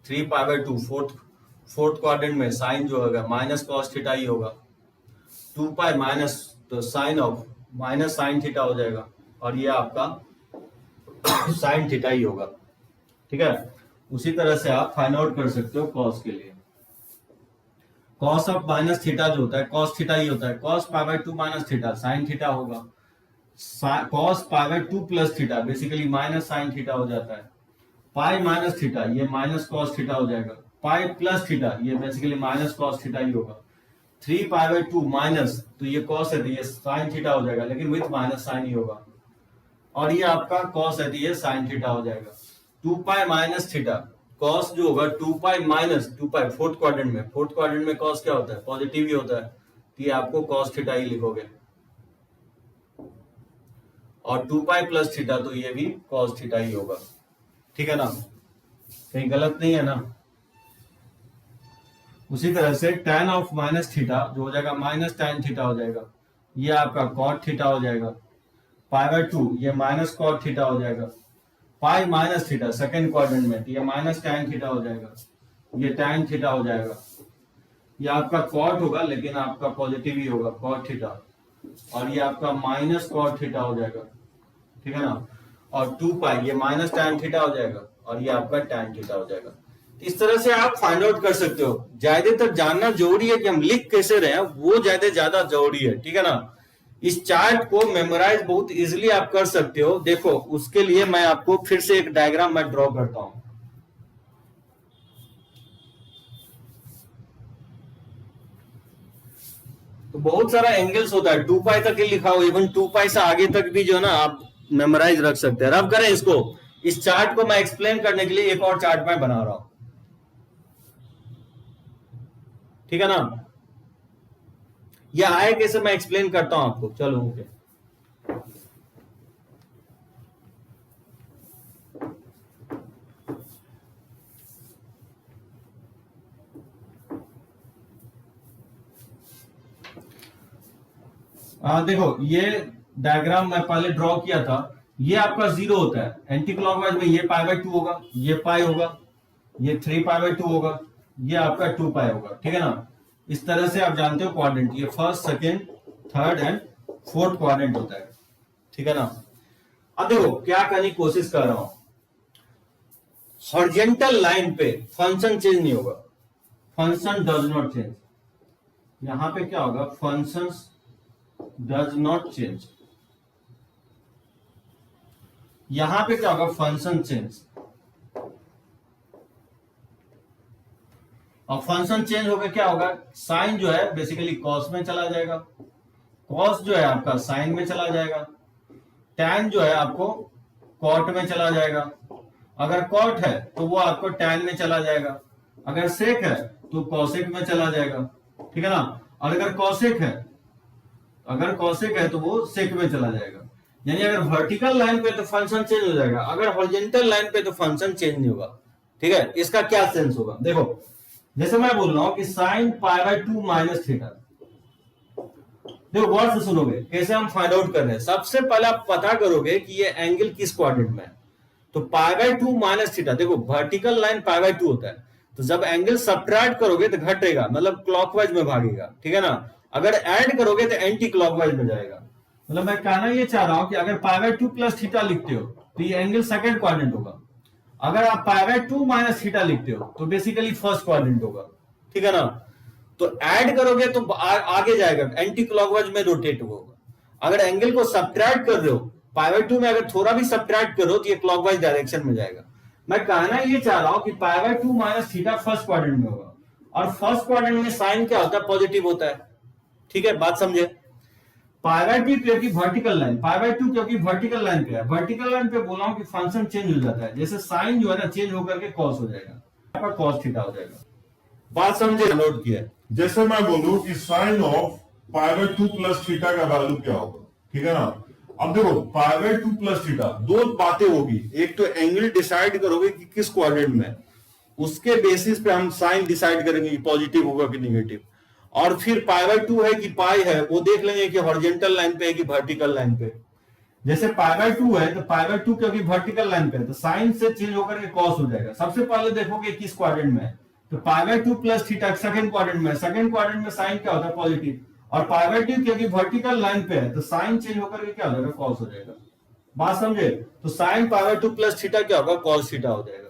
3 पाई बाय 2 फोर्थ क्वाड्रेंट में साइन जो होगा माइनस कॉस थीटा ही होगा। 2 पाई माइनस तो sine of minus sine theta हो जाएगा और ये आपका साइन थीटा ही होगा, ठीक है। उसी तरह से आप फाइंड आउट कर सकते हो कॉस के लिए। कॉस ऑफ माइनस थीटा जो होता है कॉस थीटा ही होता है। Cos pi by 2 minus theta sine theta होगा। Cos pi by 2 plus theta basically minus sine theta हो जाता है। पाई माइनस थीटा ये माइनस कॉस थीटा हो जाएगा। पाई प्लस थीटा ये बेसिकली माइनस कॉस थीटा ही होगा। 3 पाई बाय 2 माइनस तो ये कॉस है तो ये साइन थीटा हो जाएगा, लेकिन विथ माइनस साइन ही होगा। और ये आपका कॉस है तो ये साइन थीटा हो जाएगा। 2 पाई माइनस थीटा कॉस जो होगा 2 पाई माइनस 2 पाई फोर्थ क्वाड्रेंट में कॉस क्या होता है, पॉजिटिव ही होता है, तो ये आपको कॉस थीटा ही लिखोगे। और 2 पाई प्लस थीटा तो ये भी कॉस थीटा ही होगा, ठीक है ना, कहीं गलत नहीं है ना। उसी तरह से tan ऑफ माइनस थीटा जो हो जाएगा माइनस tan थीटा हो जाएगा, ये आपका cot थीटा हो जाएगा। पाई बाय 2 ये माइनस cot थीटा हो जाएगा। पाई माइनस थीटा सेकेंड क्वाड्रेंट में तो ये माइनस tan थीटा हो जाएगा, ये tan थीटा हो जाएगा। ये आपका cot होगा लेकिन आपका पॉजिटिव ही होगा cot थीटा, और ये आपका माइनस cot थीटा हो जाएगा, ठीक है ना। और 2 पाई ये माइनस tan थीटा हो जाएगा और ये आपका tan थीटा हो जाएगा। इस तरह से आप फाइंड आउट कर सकते हो। ज्यादातर जानना जरूरी है कि हम लिख कैसे रहे हैं, वो ज्यादा जरूरी है, ठीक है ना। इस चार्ट को मेमोराइज बहुत इजीली आप कर सकते हो। देखो उसके लिए मैं आपको फिर से एक डायग्राम मैं ड्रॉ करता हूं। तो बहुत सारा एंगल्स होता है, 2 पाई तक ही लिखा हो, इवन 2 पाई से आगे तक भी जो है ना आप मेमोराइज रख सकते हैं। अब करें इसको, इस चार्ट को मैं एक्सप्लेन करने के लिए एक और चार्ट मैं बना रहा हूं, ठीक है ना। यह आए कैसे मैं एक्सप्लेन करता हूं आपको, चलो ओके। देखो ये डायग्राम मैं पहले ड्रॉ किया था, ये आपका 0 होता है। एंटी क्लॉकवाइज में ये पाई बाय 2 होगा, ये पाई होगा, ये 3 पाई बाय 2 होगा, ये आपका 2 पाई होगा, ठीक है ना। इस तरह से आप जानते हो क्वाड्रेंट, ये first second third and fourth quadrant होता है, ठीक है ना। अब देखो क्या करने की कोशिश कर रहा हूं, हॉरिजॉन्टल लाइन पे फंक्शन चेंज नहीं होगा, फंक्शन डज नॉट चेंज। यहां पे क्या होगा, फंक्शंस डज नॉट चेंज। यहां पे क्या होगा, फंक्शन चेंज। और फंक्शन चेंज होकर क्या होगा, साइन जो है बेसिकली कॉस में चला जाएगा, कॉस जो है आपका साइन में चला जाएगा, टैन जो है आपको कॉट में चला जाएगा, अगर कॉट है तो वो आपको टैन में चला जाएगा, अगर सेक है तो कॉसेक में चला जाएगा, ठीक है ना। और अगर कॉसेक है तो वो सेक में चला जाएगा। यानी अगर वर्टिकल लाइन पे तो फंक्शन चेंज हो जाएगा, अगर हॉरिजॉन्टल लाइन पे तो फंक्शन चेंज नहीं होगा, ठीक है। इसका क्या सेंस होगा, देखो जैसे मैं बोल रहा हूं कि sine pi by 2 minus theta, देखो गौर से सुनोगे कैसे हम फाइंड आउट कर रहे हैं। सबसे पहले आप पता करोगे कि ये एंगल किस क्वाड्रेंट में है। तो पाई बाय 2 माइनस थीटा, देखो वर्टिकल लाइन पाई बाय 2 होता है, तो जब एंगल सब्ट्रैक्ट करोगे तो घटेगा, मतलब क्लॉकवाइज में भागेगा, ठीक है ना। अगर ऐड करोगे तो एंटी क्लॉकवाइज में जाएगा। मतलब मैं कहना ये चाह रहा हूं कि अगर पाई बाय 2 प्लस थीटा लिखते हो तो ये एंगल सेकंड क्वाड्रेंट होगा, अगर आप पाई बाय 2 माइनस थीटा लिखते हो तो बेसिकली फर्स्ट क्वाड्रेंट होगा, ठीक है ना। तो ऐड करोगे तो आगे जाएगा, एंटी क्लॉकवाइज में रोटेट होगा। अगर एंगल को सब्ट्रैक्ट कर रहे हो पाई बाय 2 में, अगर थोड़ा भी सब्ट्रैक्ट करो तो ये क्लॉकवाइज डायरेक्शन में जाएगा। मैं कहना ये चाह रहा हूं कि पाई by 2 minus theta first quadrant में होगा, और फर्स्ट क्वाड्रेंट में साइन क्या होता है, पॉजिटिव होता है, ठीक है, बात समझे। पाई बाय 2 क्योंकि वर्टिकल लाइन, पाई बाय 2 क्योंकि वर्टिकल लाइन पे है, वर्टिकल लाइन पे बोला हूं कि फंक्शन चेंज हो जाता है, जैसे साइन जो है ना चेंज होकर के कॉस हो जाएगा, आपका कॉस थीटा हो जाएगा। बात समझे, नोट किया। जैसे मैं बोलूं कि sine of pi by 2 plus theta का वैल्यू क्या होगा, ठीक है ना। अब देखो पाई बाय 2 प्लस थीटा, दो बातें होगी, एक तो एंगल डिसाइड करोगे कि किस क्वाड्रेंट में, उसके बेसिस पे हम साइन डिसाइड करेंगे कि पॉजिटिव होगा कि निगेटिव, और फिर पाई बाय 2 है कि पाई है वो देख लेंगे कि हॉरिजॉन्टल लाइन पे है कि वर्टिकल लाइन पे। जैसे पाई बाय 2 है तो पाई बाय 2 क्योंकि वर्टिकल लाइन पे है तो साइन से चेंज होकर के कॉस हो जाएगा। सबसे पहले देखोगे किस क्वाड्रेंट में है, तो पाई by 2 plus theta second quadrant में, सेकंड क्वाड्रेंट में साइन क्या होता है, पॉजिटिव, और पाई बाय 2 क्योंकि वर्टिकल लाइन पे है तो साइन चेंज होकर के क्या हो जाएगा, कॉस हो जाएगा। बात समझे। तो sine pi by 2 plus theta क्या होगा, कॉस थीटा हो जाएगा।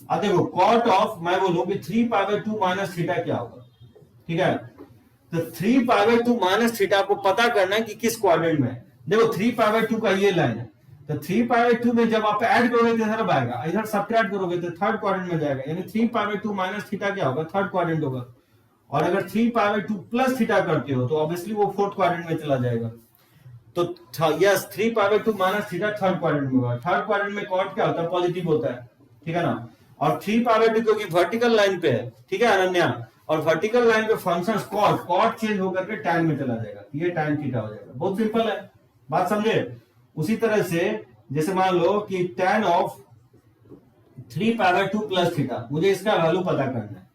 अब देखो कॉट ऑफ, मैं बोलूं कि 3 पाई बाय 2 माइनस थीटा क्या होगा, ठीक है। तो 3 पाई बाय 2 माइनस थीटा आपको पता करना है कि किस क्वाड्रेंट में है। देखो 3 पाई बाय 2 का ये लाइन है, तो 3 पाई बाय 2 में जब आप ऐड करोगे तो इधर आएगा, इधर सब्ट्रैक्ट करोगे तो थर्ड क्वाड्रेंट में जाएगा, यानी 3 पाई बाय 2 माइनस थीटा क्या होगा, थर्ड क्वाड्रेंट होगा। और अगर 3 पाई बाय 2 प्लस थीटा करते हो तो ऑब्वियसली वो फोर्थ क्वाड्रेंट में चला जाएगा। तो yes 3 pi by 2 minus theta third quadrant में होगा। थर्ड क्वाड्रेंट में कॉट क्या होता है, पॉजिटिव होता है, ठीक है ना। और 3 पाई बाय 2 क्योंकि वर्टिकल लाइन पे है, ठीक है अनन्या, और वर्टिकल लाइन पे फंक्शन कॉट चेंज होकर के टैन में चला जाएगा, ये टैन थीटा हो जाएगा। बहुत सिंपल है, बात समझे। उसी तरह से जैसे मान लो कि tan of 3 pi by 2 plus theta, मुझे इसका वैल्यू पता करना है,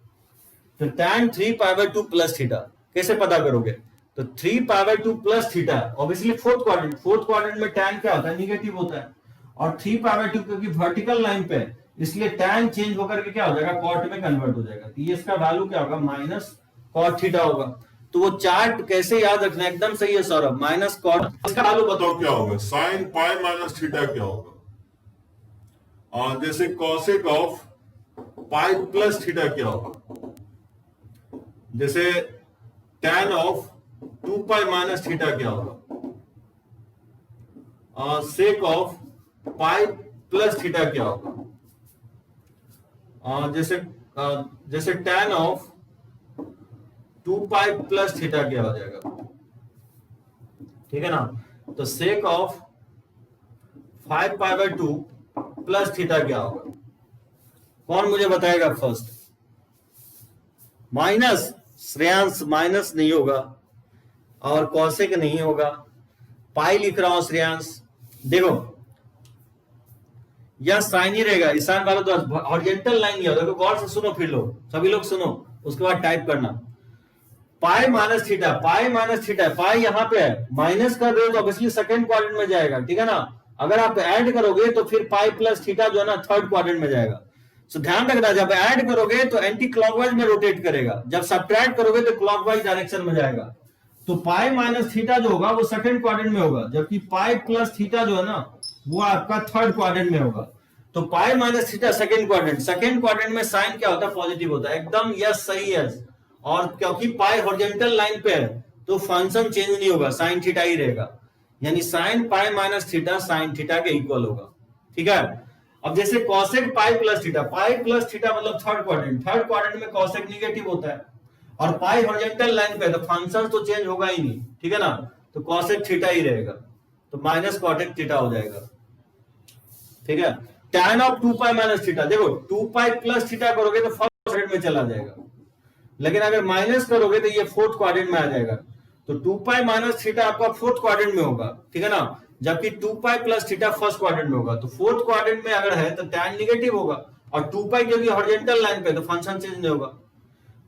तो tan 3 pi by 2 plus theta कैसे पता करोगे, तो 3 pi by 2 plus theta obviously fourth quadrant में टैन क्या होता है, निगेटिव होता है, और 3 पाई बाय 2 क्योंकि वर्टिकल लाइन पे है इसलिए टैन चेंज होकर के क्या हो जाएगा, कॉट में कन्वर्ट हो जाएगा। तो ये इसका वैल्यू क्या होगा, माइनस कॉट थीटा होगा। तो वो चार्ट कैसे याद रखना, एकदम सही है सौरभ, माइनस कॉट। इसका वैल्यू बताओ क्या होगा, साइन पाई माइनस थीटा क्या होगा, और जैसे cosec of pi plus theta क्या होगा, जैसे tan of 2 pi minus theta क्या होगा, और sake of pi plus theta क्या होगा, जैसे tan of 2 pi plus theta क्या हो जाएगा, ठीक है ना। तो sake of 5 pi by 2 plus theta क्या होगा, कौन मुझे बताएगा फर्स्ट। माइनस श्रेयांश, माइनस नहीं होगा और कॉसेक नहीं होगा, पाई लिख रहा हूं श्रेयांश। देखो यह साइन ही रहेगा, ईशान वाला तो हॉरिजॉन्टल लाइन ही होगा। गौर से सुनो, फिर लोग सभी लोग सुनो, उसके बाद टाइप करना। Pi minus theta, pi minus theta, pi यहाँ पे है, माइनस कर रहे हो तो ऑब्वियसली सेकंड क्वाड्रेंट में जाएगा, ठीक है ना। अगर आप ऐड करोगे तो फिर पाई प्लस थीटा जो है ना थर्ड क्वाड्रेंट में जाएगा। सो ध्यान रखना, जब ऐड करोगे तो एंटी क्लॉकवाइज में रोटेट करेगा, जब सब्ट्रैक्ट करोगे तो क्लॉकवाइज डायरेक्शन में जाएगा। तो पाई माइनस थीटा जो होगा वो सेकंड क्वाड्रेंट में होगा, जबकि पाई प्लस थीटा जो है ना वो आपका थर्ड क्वाड्रेंट में होगा। तो पाई माइनस थीटा सेकंड क्वाड्रेंट में साइन क्या होता है, पॉजिटिव होता है, एकदम यस सही है। और क्योंकि पाई हॉरिजॉन्टल लाइन पे है तो फंक्शन चेंज नहीं होगा, साइन थीटा ही रहेगा, यानी sine pi minus theta sine theta के इक्वल होगा, ठीक है। अब जैसे कॉसेक पाई प्लस थीटा मतलब थर्ड क्वाड्रेंट में कॉसेक निगेटिव होता है, और पाई हॉरिजॉन्टल लाइन पे तो फंक्शन तो चेंज होगा ही नहीं, ठीक है ना। तो कॉसेक थीटा ही रहेगा, तो माइनस कॉटेक थीटा हो जाएगा। ठीक है। tan of 2 pi minus theta, देखो 2 पाई प्लस थीटा करोगे तो फर्स्ट क्वाड्रेंट में चला जाएगा, लेकिन अगर माइनस करोगे तो ये फोर्थ क्वाड्रेंट में आ जाएगा। तो 2 पाई माइनस थीटा आपका फोर्थ क्वाड्रेंट में होगा, ठीक है ना, जबकि 2 pi plus theta first quadrant में होगा। तो फोर्थ क्वाड्रेंट में अगर है तो tan निगेटिव होगा, और 2 पाई क्योंकि हॉरिजॉन्टल लाइन पे तो फंक्शन चेंज नहीं होगा।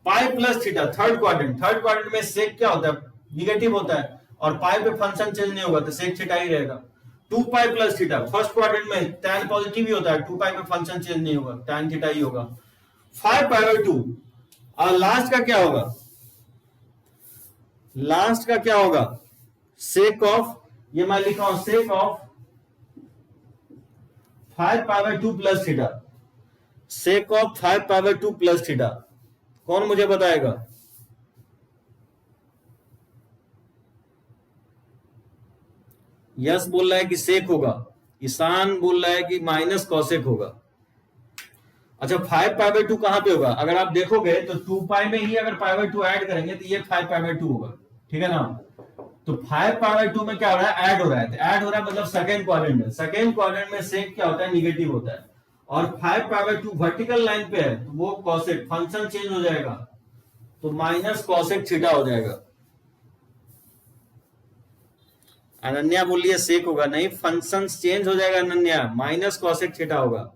पाई प्लस थीटा थर्ड क्वाड्रेंट में सेक क्या होता है, निगेटिव होता है, और पाई पे फंक्शन चेंज नहीं होगा तो सेक थीटा ही रहेगा। 2 pi plus theta first quadrant में tan पॉजिटिव ही होता है, 2 पाई पे फंक्शन चेंज नहीं होगा, tan थीटा ही होगा। 5 पाई बाय 2, और लास्ट का क्या होगा, लास्ट का क्या होगा, सेक ऑफ, ये मैं लिखा हूं sake of 5 pi by 2 plus theta, sake of 5 pi by 2 plus theta. कौन मुझे बताएगा? यस बोल रहा है कि सेक होगा, ईशान बोल रहा है कि माइनस कॉसेक होगा। अच्छा 5 पाई बाय 2 कहां पे होगा? अगर आप देखोगे तो 2 पाई में ही अगर पाई बाय 2 ऐड करेंगे तो ये 5 पाई बाय 2 होगा, ठीक है ना। तो 5 पाई बाय 2 में क्या हो रहा है, ऐड हो रहा है, तो ऐड हो रहा है मतलब सेकेंड क्वाड्रेंट में, सेकेंड क्वाड्रेंट में सेक क्या होता है, निगेटिव होता है, और 5 पाई बाय 2 वर्टिकल लाइन पे है तो वो कॉसेक, फंक्शन चेंज हो जाएगा तो माइनस कॉसेक थीटा हो जाएगा। अनन्या बोलिए सेक होगा, नहीं फंक्शन चेंज हो जाएगा अनन्या, माइनस कॉसेक थीटा होगा।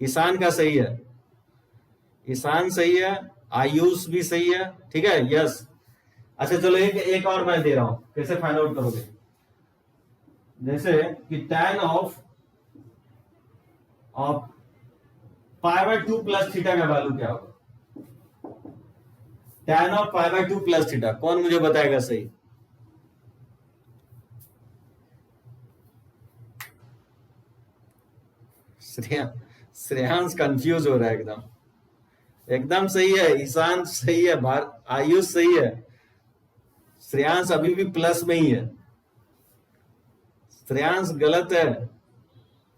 ईशान का सही है, ईशान सही है, आयुष भी सही है, ठीक है, यस। अच्छा चलो एक और मैं दे रहा हूं, कैसे फाइंड आउट करोगे। जैसे कि tan of pi by 2 plus theta का वैल्यू क्या होगा, tan of pi by 2 plus theta, कौन मुझे बताएगा सही? श्रेयांश कंफ्यूज हो रहा है एकदम, एकदम सही है, ईशान सही है, आयुष सही है, श्रेयांश अभी भी प्लस में ही है, श्रेयांश गलत है,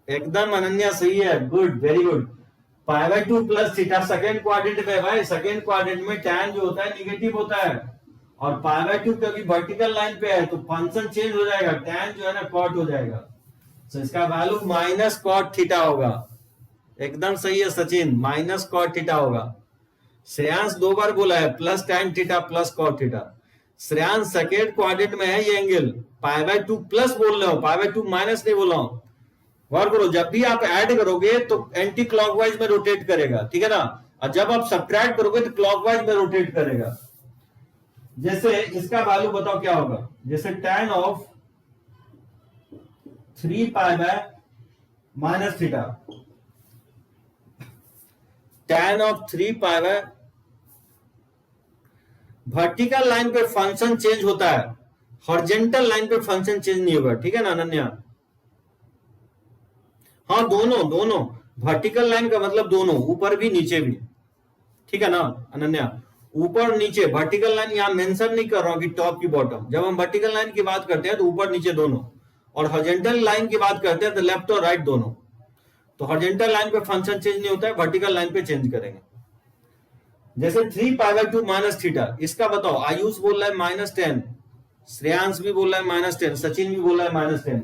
एकदम अनन्या सही है, good, very good. Pi by 2 plus theta second quadrant में भाई, सेकेंड क्वाड्रेंट में tan जो होता है निगेटिव होता है, और पाई बाय 2 क्योंकि वर्टिकल लाइन पे है तो फंक्शन चेंज हो जाएगा, tan जो है ना कॉट हो जाएगा, तो इसका वैल्यू माइनस कॉट थीटा होगा। एकदम सही है सचिन, माइनस कॉट थीटा होगा। श्रेयांश 2 बार बोला है plus tan theta plus cot theta. Shreyansh second quadrant में है ये एंगल, पाई बाय 2 प्लस बोल रहे हो, पाई बाय 2 माइनस नहीं बोल रहा हूं। गौर करो, जब भी आप ऐड करोगे तो एंटी क्लॉकवाइज में रोटेट करेगा, ठीक है ना, और जब आप सब्ट्रैक्ट करोगे तो क्लॉकवाइज में रोटेट करेगा। जैसे इसका वैल्यू बताओ क्या होगा, जैसे tan of 3 pi bye minus theta, tan of 3 pi bye, vertical line पे फंक्शन चेंज होता है, हॉरिजॉन्टल लाइन पे फंक्शन चेंज नहीं होगा, ठीक है ना अनन्या। हाँ दोनों वर्टिकल लाइन का मतलब दोनों, ऊपर भी नीचे भी, ठीक है ना अनन्या, ऊपर नीचे वर्टिकल लाइन यहां मेंशन नहीं कर रहा हूं कि टॉप की बॉटम, जब हम वर्टिकल लाइन की बात करते हैं तो ऊपर नीचे दोनों, और हॉरिजॉन्टल लाइन की बात करते हैं तो लेफ्ट और राइट दोनों। तो हॉरिजॉन्टल लाइन पे फंक्शन चेंज नहीं होता है, वर्टिकल लाइन पे चेंज करेंगे। जैसे 3 पाई बाय 2 माइनस थीटा, इसका बताओ, आयुष बोल रहा है -10, श्रेयांश भी बोल रहा है -10, सचिन भी बोल रहा है -10।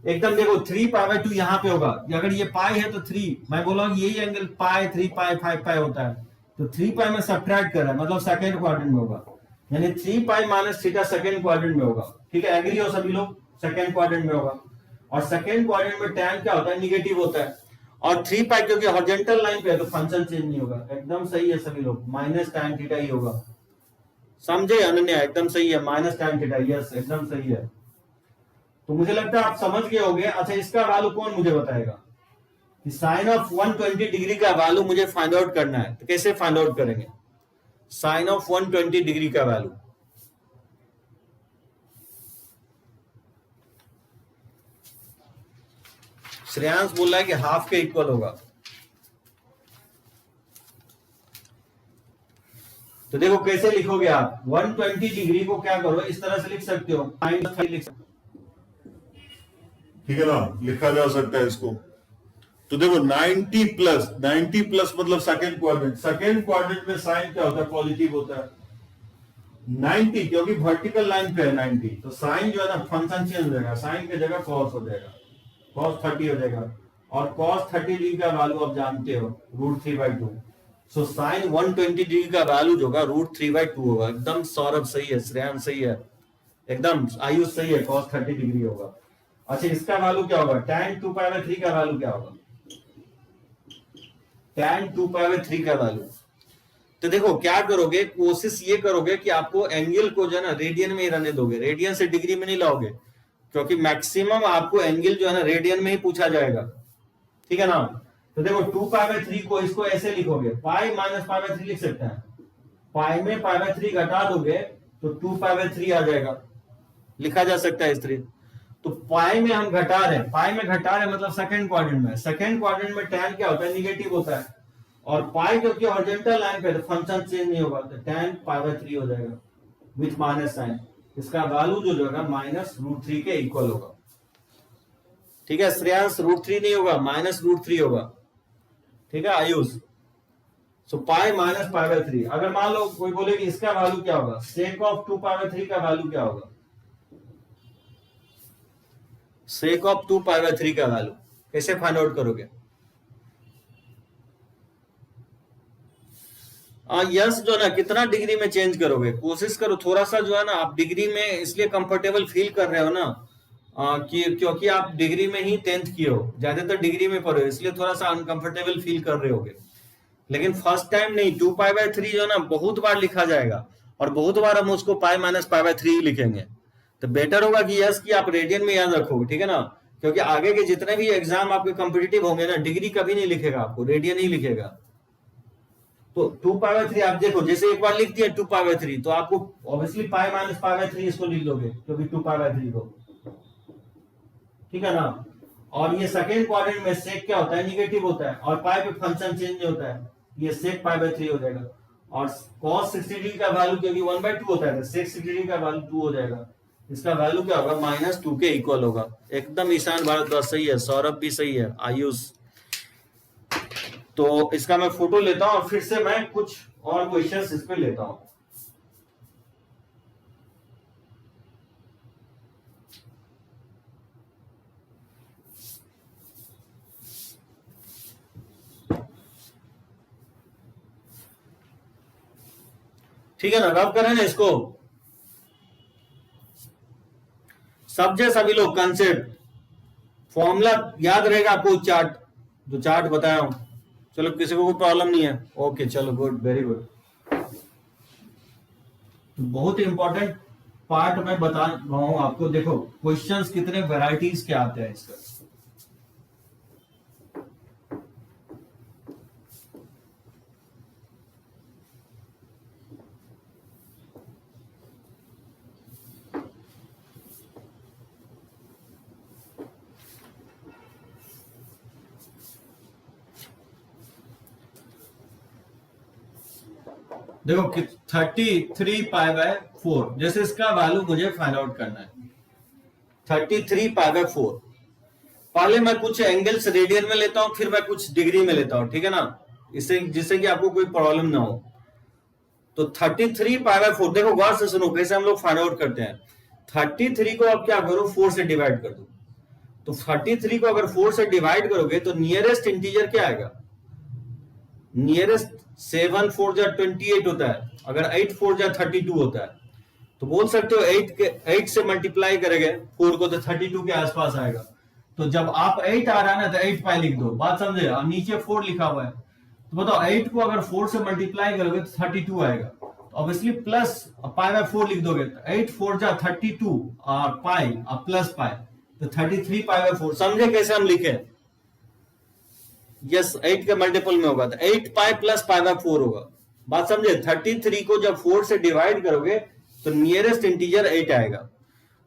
एकदम देखो 3 पाई बाय 2 यहाँ पे होगा, अगर ये पाई है तो 3, मैं बोला यही एंगल पाई 3 पाई 5 पाई होता है, तो 3 पाई में सब्ट्रैक्ट कर रहा है मतलब सेकेंड क्वाड्रेंट में होगा, यानी 3 पाई माइनस थीटा सेकेंड क्वाड्रेंट में होगा, ठीक है, एग्री हो सभी लोग, सेकेंड क्वाड्रेंट में होगा। और सेकेंड क्वाड्रेंट में tan क्या होता है, निगेटिव होता है, और 3 पाई क्योंकि हॉरिजॉन्टल लाइन पे है तो फंक्शन चेंज नहीं होगा। एकदम सही है सभी लोग, माइनस tan थीटा ही होगा, समझे अनन्या, एकदम सही है, माइनस tan थीटा, यस एकदम सही है। तो मुझे लगता है आप समझ गए होंगे। अच्छा इसका वैल्यू कौन मुझे बताएगा कि साइन ऑफ 120 डिग्री का वैल्यू मुझे फाइंड आउट करना है, तो कैसे फाइंड आउट करेंगे साइन ऑफ 120 डिग्री का वैल्यू? श्रेयांश बोल रहा है कि हाफ के इक्वल होगा, तो देखो कैसे लिखोगे आप 120 डिग्री को, क्या करो इस तरह से लिख सकते हो, -5 लिख सकते हो, ठीक है ना, लिखा जा सकता है इसको। तो देखो 90 प्लस मतलब सेकेंड क्वाड्रेंट में साइन क्या होता है, पॉजिटिव होता है। 90 क्योंकि वर्टिकल लाइन पे है 90, तो साइन जो है ना फंक्शन चेंज हो जाएगा, साइन की जगह कॉस हो जाएगा, cos 30 हो जाएगा, और cos 30 डिग्री का वैल्यू आप जानते हो √3/2। सो साइन 120 डिग्री का वैल्यू जो होगा √3/2 होगा। एकदम सौरभ सही है, श्रेयांश सही है, एकदम आयुष सही है, cos 30 डिग्री होगा। अच्छा इसका वैल्यू क्या होगा, tan 2π/3 का वैल्यू क्या होगा, tan 2π/3 का वैल्यू। तो देखो क्या करोगे, कोशिश ये करोगे कि आपको एंगल को जो है ना रेडियन में ही रहने दोगे, रेडियन से डिग्री में नहीं लाओगे, क्योंकि मैक्सिमम आपको एंगल जो है ना रेडियन में ही पूछा जाएगा, ठीक है ना। तो देखो 2π/3 को इसको ऐसे लिखोगे, पाई माइनस π/3 लिख सकते हैं, पाई में π/3 घटा दोगे तो 2π/3 आ जाएगा, लिखा जा सकता है इस तरह। तो पाई में हम घटा रहे हैं, पाई में घटा रहे हैं मतलब सेकंड क्वाड्रेंट में, सेकंड क्वाड्रेंट में tan क्या होता है, निगेटिव होता है, और पाई क्योंकि हॉरिजॉन्टल लाइन पे तो फंक्शन चेंज नहीं होगा, तो tan π/3 हो जाएगा विथ माइनस साइन। इसका वैल्यू जो होगा -√3 के इक्वल होगा, ठीक है। श्रेयांश √3 नहीं होगा, -√3 होगा, ठीक है आयुष। सो पाई माइनस π/3। अगर मान लो कोई बोले कि इसका वैल्यू क्या होगा, सेक ऑफ 2π/3 का वैल्यू क्या होगा, सेक ऑफ 2π/3 का वैल्यू कैसे फाइंड आउट करोगे। यस जो ना कितना डिग्री में चेंज करोगे, कोशिश करो थोड़ा सा जो है ना आप डिग्री में इसलिए कंफर्टेबल फील कर रहे हो ना, क्योंकि आप डिग्री में ही 10th किए हो, ज्यादातर डिग्री में पढ़े हो, इसलिए थोड़ा सा अनकंफर्टेबल फील कर रहे होगे। लेकिन फर्स्ट टाइम नहीं, 2π/3 जो ना बहुत बार लिखा जाएगा, और बहुत बार हम उसको पाई माइनस π/3 ही लिखेंगे। तो बेटर होगा कि यस कि आप रेडियन में याद रखोगे, ठीक है ना, क्योंकि आगे के जितने भी एग्जाम आपके कॉम्पिटिटिव होंगे ना, डिग्री कभी नहीं लिखेगा आपको, रेडियन ही लिखेगा। तो 2π/3 आप देखो, जैसे एक बार लिख दिया 2π/3 तो आपको ऑब्वियसली पाई माइनस π/3 इसको लिख दोगे, क्योंकि 2π/3 को, ठीक है ना। और ये सेकंड क्वाड्रेंट में सेक क्या होता है, निगेटिव होता है, और पाई पे फंक्शन चेंज नहीं होता है, ये सेक π/3 हो जाएगा। और cos 60 डिग्री का वैल्यू क्योंकि 1/2 होता है, सेक 60 डिग्री का वैल्यू 2 हो जाएगा। इसका वैल्यू क्या होगा, -2 के इक्वल होगा। एकदम ईशान भारद्वाज सही है, सौरभ भी सही है, आयुष। तो इसका मैं फोटो लेता हूं और फिर से मैं कुछ और क्वेश्चंस इस पे लेता हूं। ठीक है ना, रब करें ना इसको, सभी लोग कंसेप्ट फॉर्मूला याद रहेगा आपको, चार्ट जो चार्ट बताया हूं। चलो किसी को कोई प्रॉब्लम नहीं है, ओके चलो गुड, वेरी गुड। तो बहुत इंपॉर्टेंट पार्ट मैं बता रहा हूं आपको। देखो क्वेश्चंस कितने वैरायटीज के आते हैं इसका। देखो 33π/4, जैसे इसका वैल्यू मुझे फाइंड आउट करना है 33π/4। पहले मैं कुछ एंगल्स रेडियन में लेता हूं, फिर मैं कुछ डिग्री में लेता हूं, ठीक है ना, इससे जिससे कि आपको कोई प्रॉब्लम ना हो। तो 33π/4 देखो गौर से सुनो कैसे हम लोग फाइंड आउट करते हैं। 33 को आप क्या करो, 4 से डिवाइड कर दो। तो 33 को अगर 4 से डिवाइड करोगे तो नियरेस्ट इंटीजर क्या आएगा, नियरेस्ट 7 4 जा 28 होता है, अगर 8 4 जा 32 होता है। तो बोल सकते हो 8 से मल्टीप्लाई करेंगे 4 को तो 32 के आसपास आएगा। तो जब आप 8 आ रहा है ना तो 8 पाई लिख दो, बात समझे, और नीचे 4 लिखा हुआ है। तो बताओ 8 को अगर 4 से मल्टीप्लाई करोगे तो 32 आएगा, तो ऑब्वियसली प्लस π/4 लिख दोगे, तो 8 4 जा 32 और पाई और प्लस पाई, तो 33π/4। समझे कैसे हम लिखे, यस 8 के मल्टीपल में होगा तो 8 पाई प्लस π/4 होगा, बात समझे। 33 को जब 4 से डिवाइड करोगे तो नियरेस्ट इंटीजर 8 आएगा,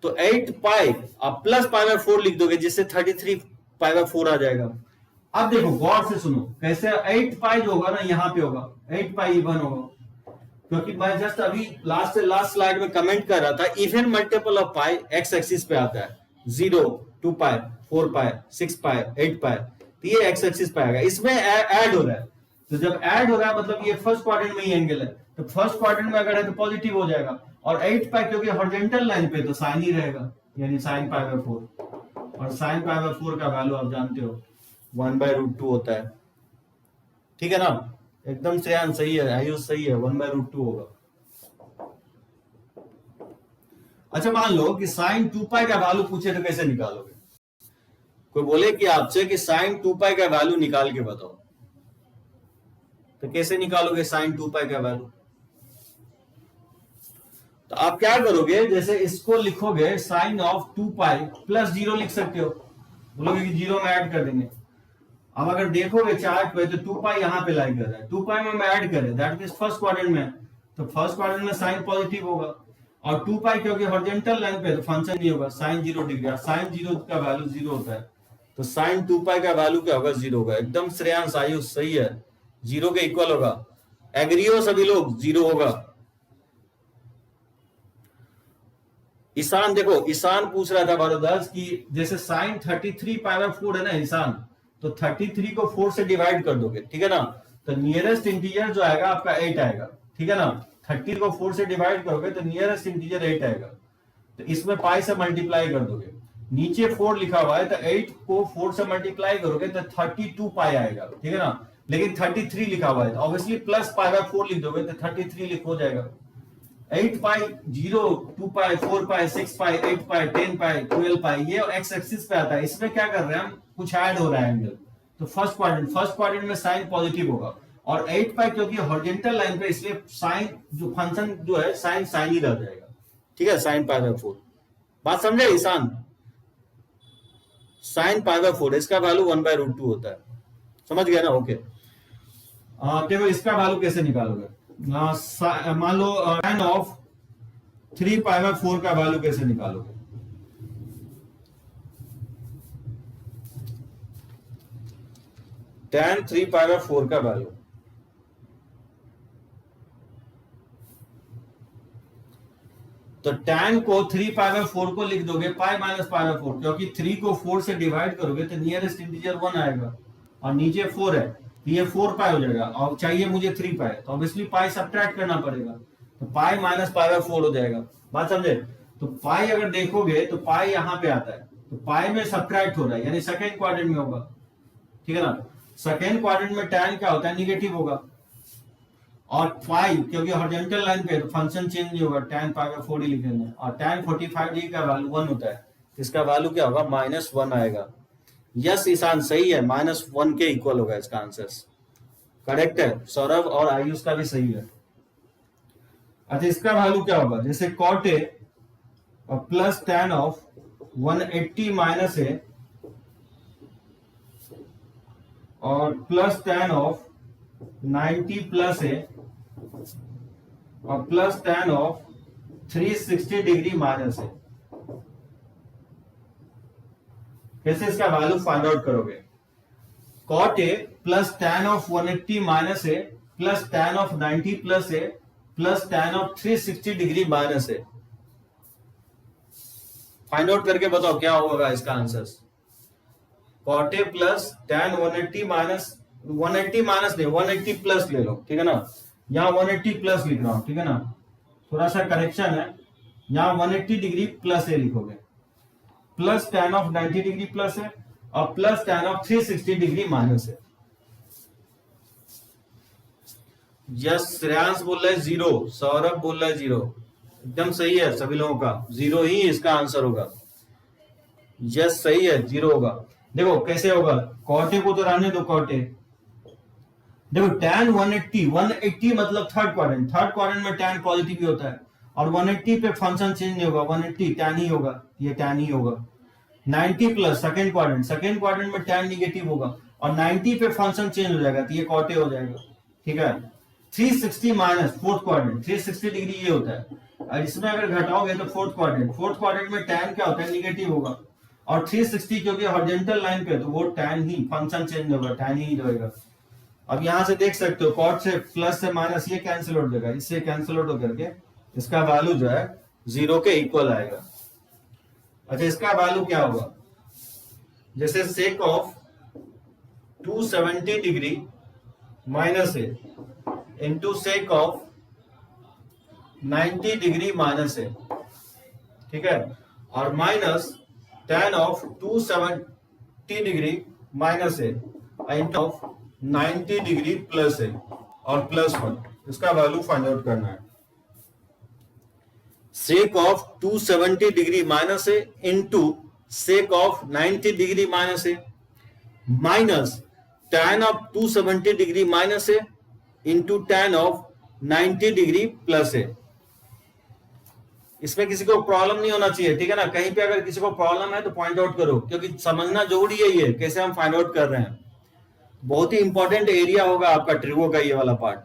तो 8 पाई अब प्लस π/4 लिख दोगे, जिससे 33π/4 आ जाएगा। अब देखो गौर से सुनो कैसे, 8 पाई जो होगा ना यहाँ पे होगा 8 पाई इवन होगा, क्योंकि मैं जस्ट अभी लास्ट स्लाइड में कमेंट कर रहा था, even multiple of pi x axis पे आता है, 0 2 पाई 4 पाई 6 पाई 8 पाई, तो ये एक्स एक्सिस पे आएगा, इसमें ऐड हो रहा है। तो जब ऐड हो रहा है मतलब ये फर्स्ट क्वाड्रेंट में ही एंगल है, तो फर्स्ट क्वाड्रेंट में अगर है तो पॉजिटिव हो जाएगा, और 8 पाई क्योंकि हॉरिजॉन्टल लाइन पे तो साइन ही रहेगा, यानी sin π/4, और sin π/4 का वैल्यू आप जानते हो 1/√2 होता है, ठीक है ना। एकदम श्रेयान सही है, आयुष सही है, 1/√2 होगा। अच्छा मान लो कि साइन 2π का वैल्यू पूछे तो कैसे निकालोगे? कोई बोले कि आपसे कि साइन 2π का वैल्यू निकाल के बताओ, तो कैसे निकालोगे साइन 2π का वैल्यू? तो आप क्या करोगे, जैसे इसको लिखोगे साइन ऑफ 2π प्लस 0 लिख सकते हो, बोलोगे कि 0 में ऐड कर देंगे। अब अगर देखोगे चार्ट पे तो 2π यहाँ पे लाई कर रहा है, 2π में मैं ऐड करें दैट मींस फर्स्ट क्वाड्रेंट में, तो फर्स्ट क्वाड्रेंट में साइन पॉजिटिव होगा, और 2π क्योंकि हॉरिजॉन्टल लाइन पे तो फंक्शन नहीं होगा, साइन 0 डिग्री, साइन 0 का वैल्यू 0 होता है, तो साइन 2π का वैल्यू क्या होगा? 0 होगा। एकदम श्रेयांश आयुष सही है, 0 के इक्वल होगा। एग्री हो सभी लोग? 0 होगा। ईशान देखो, ईशान पूछ रहा था भारद्वाज कि जैसे साइन 33π/4 है ना ईशान, तो 33 को 4 से डिवाइड कर दोगे, ठीक है ना, तो नियरेस्ट इंटीजर जो आएगा आपका 8 आएगा, ठीक है ना। 30 को 4 से डिवाइड करोगे तो नियरेस्ट इंटीजर 8 आएगा, तो इसमें पाई से मल्टीप्लाई कर दोगे। नीचे 4 लिखा हुआ है तो 8 को 4 से मल्टीप्लाई करोगे तो 32π आएगा, ठीक है ना, लेकिन 33 लिखा हुआ है तो ऑब्वियसली प्लस π/4 लिख दोगे तो 33 लिख हो जाएगा। 8π 0 2π 4π 6π 8π 10π 12π ये एक्स एक्सिस पे आता है। इसमें क्या कर रहे हैं हम, कुछ ऐड हो रहा है एंगल, तो फर्स्ट क्वाड्रेंट में साइन पॉजिटिव होगा, और 8π क्योंकि हॉरिजॉन्टल लाइन पे इसलिए साइन जो फंक्शन जो है साइन ही रह जाएगा, ठीक है, साइन π/4। बात समझे ईशान? साइन π/4 इसका वैल्यू 1/√2 होता है, समझ गया ना? ओके। देखो इसका वैल्यू कैसे निकालोगे, मान लो साइन ऑफ 3π/4 का वैल्यू कैसे निकालोगे? tan 3π/4 का वैल्यू, तो tan को 3π/4 को लिख दोगे पाई माइनस π/4, क्योंकि 3 को 4 से डिवाइड करोगे तो नियरेस्ट इंटीजर 1 आएगा, और नीचे 4 है तो ये 4π हो जाएगा, और चाहिए मुझे 3π, तो ऑब्वियसली पाई सब्ट्रैक्ट करना पड़ेगा, तो पाई माइनस π/4 हो जाएगा। बात समझे? तो पाई अगर देखोगे तो पाई यहाँ पे आता है, तो पाई में सब्ट्रैक्ट हो रहा है, यानी सेकेंड क्वाड्रेंट में होगा, ठीक है ना। सेकेंड क्वाड्रेंट में tan क्या होता है? निगेटिव होगा, और 5 क्योंकि हॉरिजॉन्टल लाइन पे तो फंक्शन चेंज नहीं होगा, tan π/4 ही लिखेंगे, और tan 45 डिग्री का वैल्यू 1 होता है, इसका वैल्यू क्या होगा? -1 आएगा। यस ईशान सही है, -1 के इक्वल होगा इसका आंसर, करेक्ट है। सौरभ और आयुष का भी सही है। अच्छा इसका वैल्यू क्या होगा? जैसे cot a और plus tan of 180 minus a और plus tan of 90 plus a और plus tan of 360 degree minus a, कैसे इसका वैल्यू फाइंड आउट करोगे? cot a plus tan of 180 minus a plus tan of 90 plus a plus tan of 360 degree minus a, find out करके बताओ क्या होगा इसका answer. cot a plus tan 180 minus 180 minus नहीं 180 plus ले लो, ठीक है ना, यहाँ 180 प्लस लिख रहा हूं, ठीक है ना, थोड़ा सा करेक्शन है, यहाँ 180 डिग्री प्लस ए लिखोगे, plus tan of 90 degree plus है और plus tan of 360 degree minus है। यस श्रेयांश बोल रहा है 0, सौरभ बोल रहा है 0, एकदम सही है सभी लोगों का, 0 ही इसका आंसर होगा। यस सही है, 0 होगा। देखो कैसे होगा, cot a को तो रहने दो, cot a देखो tan 180 मतलब थर्ड क्वाड्रेंट में tan पॉजिटिव ही होता है, और 180 पे फंक्शन चेंज नहीं होगा, 180 tan ही होगा, ये tan ही होगा। 90 प्लस सेकेंड क्वाड्रेंट में tan निगेटिव होगा, और 90 पे फंक्शन चेंज हो जाएगा तो ये cot a हो जाएगा, ठीक है। 360 माइनस फोर्थ क्वाड्रेंट, 360 डिग्री ये होता है, और इसमें अगर घटाओगे तो फोर्थ क्वाड्रेंट में tan क्या होता है? निगेटिव होगा, और 360 क्योंकि हॉरिजॉन्टल लाइन पे तो वो tan ही, फंक्शन चेंज होगा, tan ही रहेगा। अब यहां से देख सकते हो cot से प्लस से माइनस ये कैंसिल हो जाएगा, इससे कैंसिल आउट होकर के इसका वैल्यू जो है 0 के इक्वल आएगा। अच्छा इसका वैल्यू क्या होगा? जैसे sec of 270 degree minus a into sec of 90 degree minus a, ठीक है, और minus tan of 270 degree minus a into of 90 degree plus a और प्लस 1, इसका वैल्यू फाइंड आउट करना है। Sec of 270 degree minus a into sec of 90 degree minus a minus tan of 270 degree minus a into tan of 90 degree plus a. इसमें किसी को problem नहीं होना चाहिए, ठीक है ना। कहीं पे अगर किसी को प्रॉब्लम है तो पॉइंट आउट करो, क्योंकि समझना जरूरी है ये कैसे हम फाइंड आउट कर रहे हैं। बहुत ही इंपॉर्टेंट एरिया होगा आपका ट्रिगो का ये वाला पार्ट।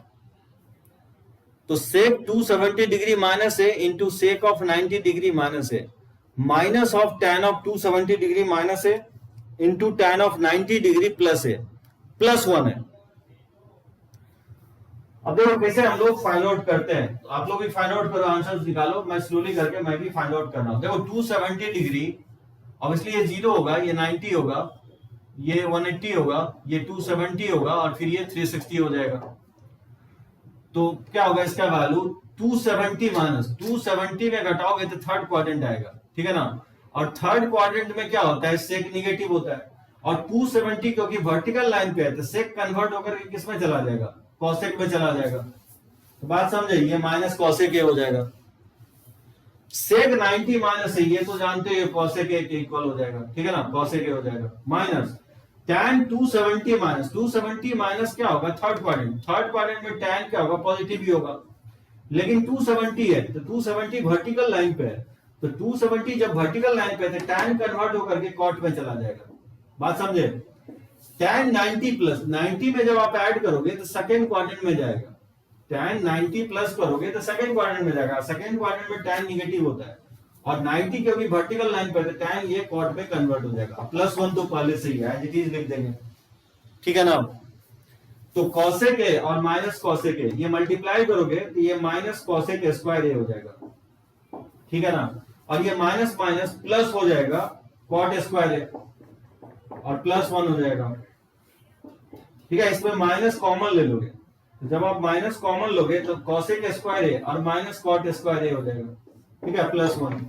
तो सेक 270 degree minus a into sec of 90 degree minus a minus of tan of 270 degree minus a into tan of 90 degree plus A plus 1 है। अब देखो कैसे हम लोग फाइंड आउट करते हैं, तो आप लोग भी फाइंड आउट करो, आंसर्स निकालो, मैं स्लोली करके मैं भी फाइंड आउट कर रहा हूं। देखो 270 डिग्री ऑब्वियसली ये 0 होगा, ये 90 होगा, ये 180 होगा, ये 270 होगा और फिर ये 360 हो जाएगा। तो क्या होगा इसका वैल्यू 270 माइनस 270 में घटाओगे तो थर्ड क्वाड्रेंट आएगा, ठीक है ना। और थर्ड क्वाड्रेंट में क्या होता है, सेक निगेटिव होता है, और 270 क्योंकि वर्टिकल लाइन पे है तो सेक कन्वर्ट होकर के किस में चला जाएगा, कॉसेक में चला जाएगा। तो बात समझे, ये माइनस कॉसेक ए हो जाएगा। सेक 90 माइनस है, ये तो जानते हो कॉसेक ए के इक्वल हो जाएगा, ठीक है ना, कॉसेक ए हो जाएगा। माइनस tan 270 माइनस 270 माइनस क्या होगा, थर्ड क्वाड्रेंट में tan क्या होगा, पॉजिटिव ही होगा, लेकिन 270 है तो 270 वर्टिकल लाइन पे है, तो 270 जब वर्टिकल लाइन पे है तो tan कन्वर्ट होकर के कॉट में चला जाएगा। बात समझे। tan 90 प्लस 90 में जब आप ऐड करोगे तो सेकेंड क्वाड्रेंट में जाएगा, tan 90 प्लस करोगे तो सेकेंड क्वाड्रेंट में जाएगा। सेकेंड क्वाड्रेंट में tan निगेटिव होता है और 90 क्योंकि वर्टिकल लाइन पर है tan ये कॉट में कन्वर्ट हो जाएगा। प्लस 1 तो पहले से ही है, एज इट इज लिख देंगे, ठीक है ना। तो कॉसेक ए और माइनस कॉसेक ए ये मल्टीप्लाई करोगे तो ये माइनस कॉसेक स्क्वायर ए हो जाएगा, ठीक है ना। और ये माइनस माइनस प्लस हो जाएगा कॉट स्क्वायर ए और प्लस 1 हो जाएगा, ठीक है। इसमें माइनस कॉमन ले लोगे, जब आप माइनस कॉमन लोगे तो कॉसेक स्क्वायर ए और माइनस कॉट स्क्वायर ए हो जाएगा, ठीक है, प्लस 1।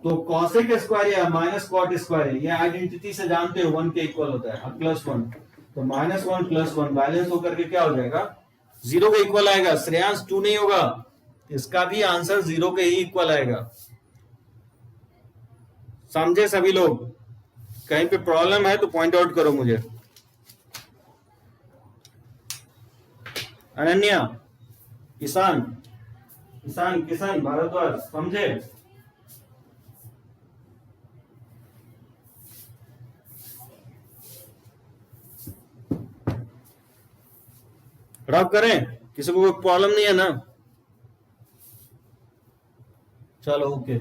तो कॉसेक स्क्वायर ए माइनस कॉट स्क्वायर ए ये आइडेंटिटी से जानते हो 1 के इक्वल होता है, और प्लस 1 तो माइनस 1 प्लस 1 बैलेंस होकर के क्या हो जाएगा, 0 के इक्वल आएगा। श्रेयांश 2 नहीं होगा, इसका भी आंसर 0 के ही इक्वल आएगा। समझे सभी लोग। कहीं पे प्रॉब्लम है तो पॉइंट आउट करो मुझे। अनन्या, किसान भारद्वाज, समझे। रब करें, किसी को कोई प्रॉब्लम नहीं है ना। चलो ओके।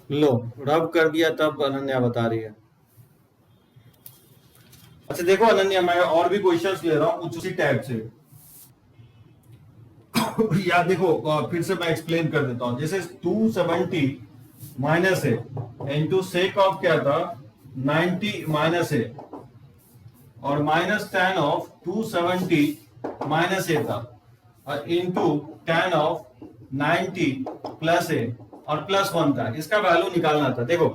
लो रब कर दिया, तब अनन्या बता रही है। अच्छा देखो अनन्या, मैं और भी क्वेश्चंस ले रहा हूं कुछ उसी टाइप से। या देखो फिर से मैं एक्सप्लेन कर देता हूं। जैसे 270 माइनस है इंटू सेक ऑफ क्या था 90 माइनस है और माइनस tan ऑफ 270 माइनस ए था और into tan of 90 plus a और प्लस 1 था। इसका वैल्यू निकालना था। देखो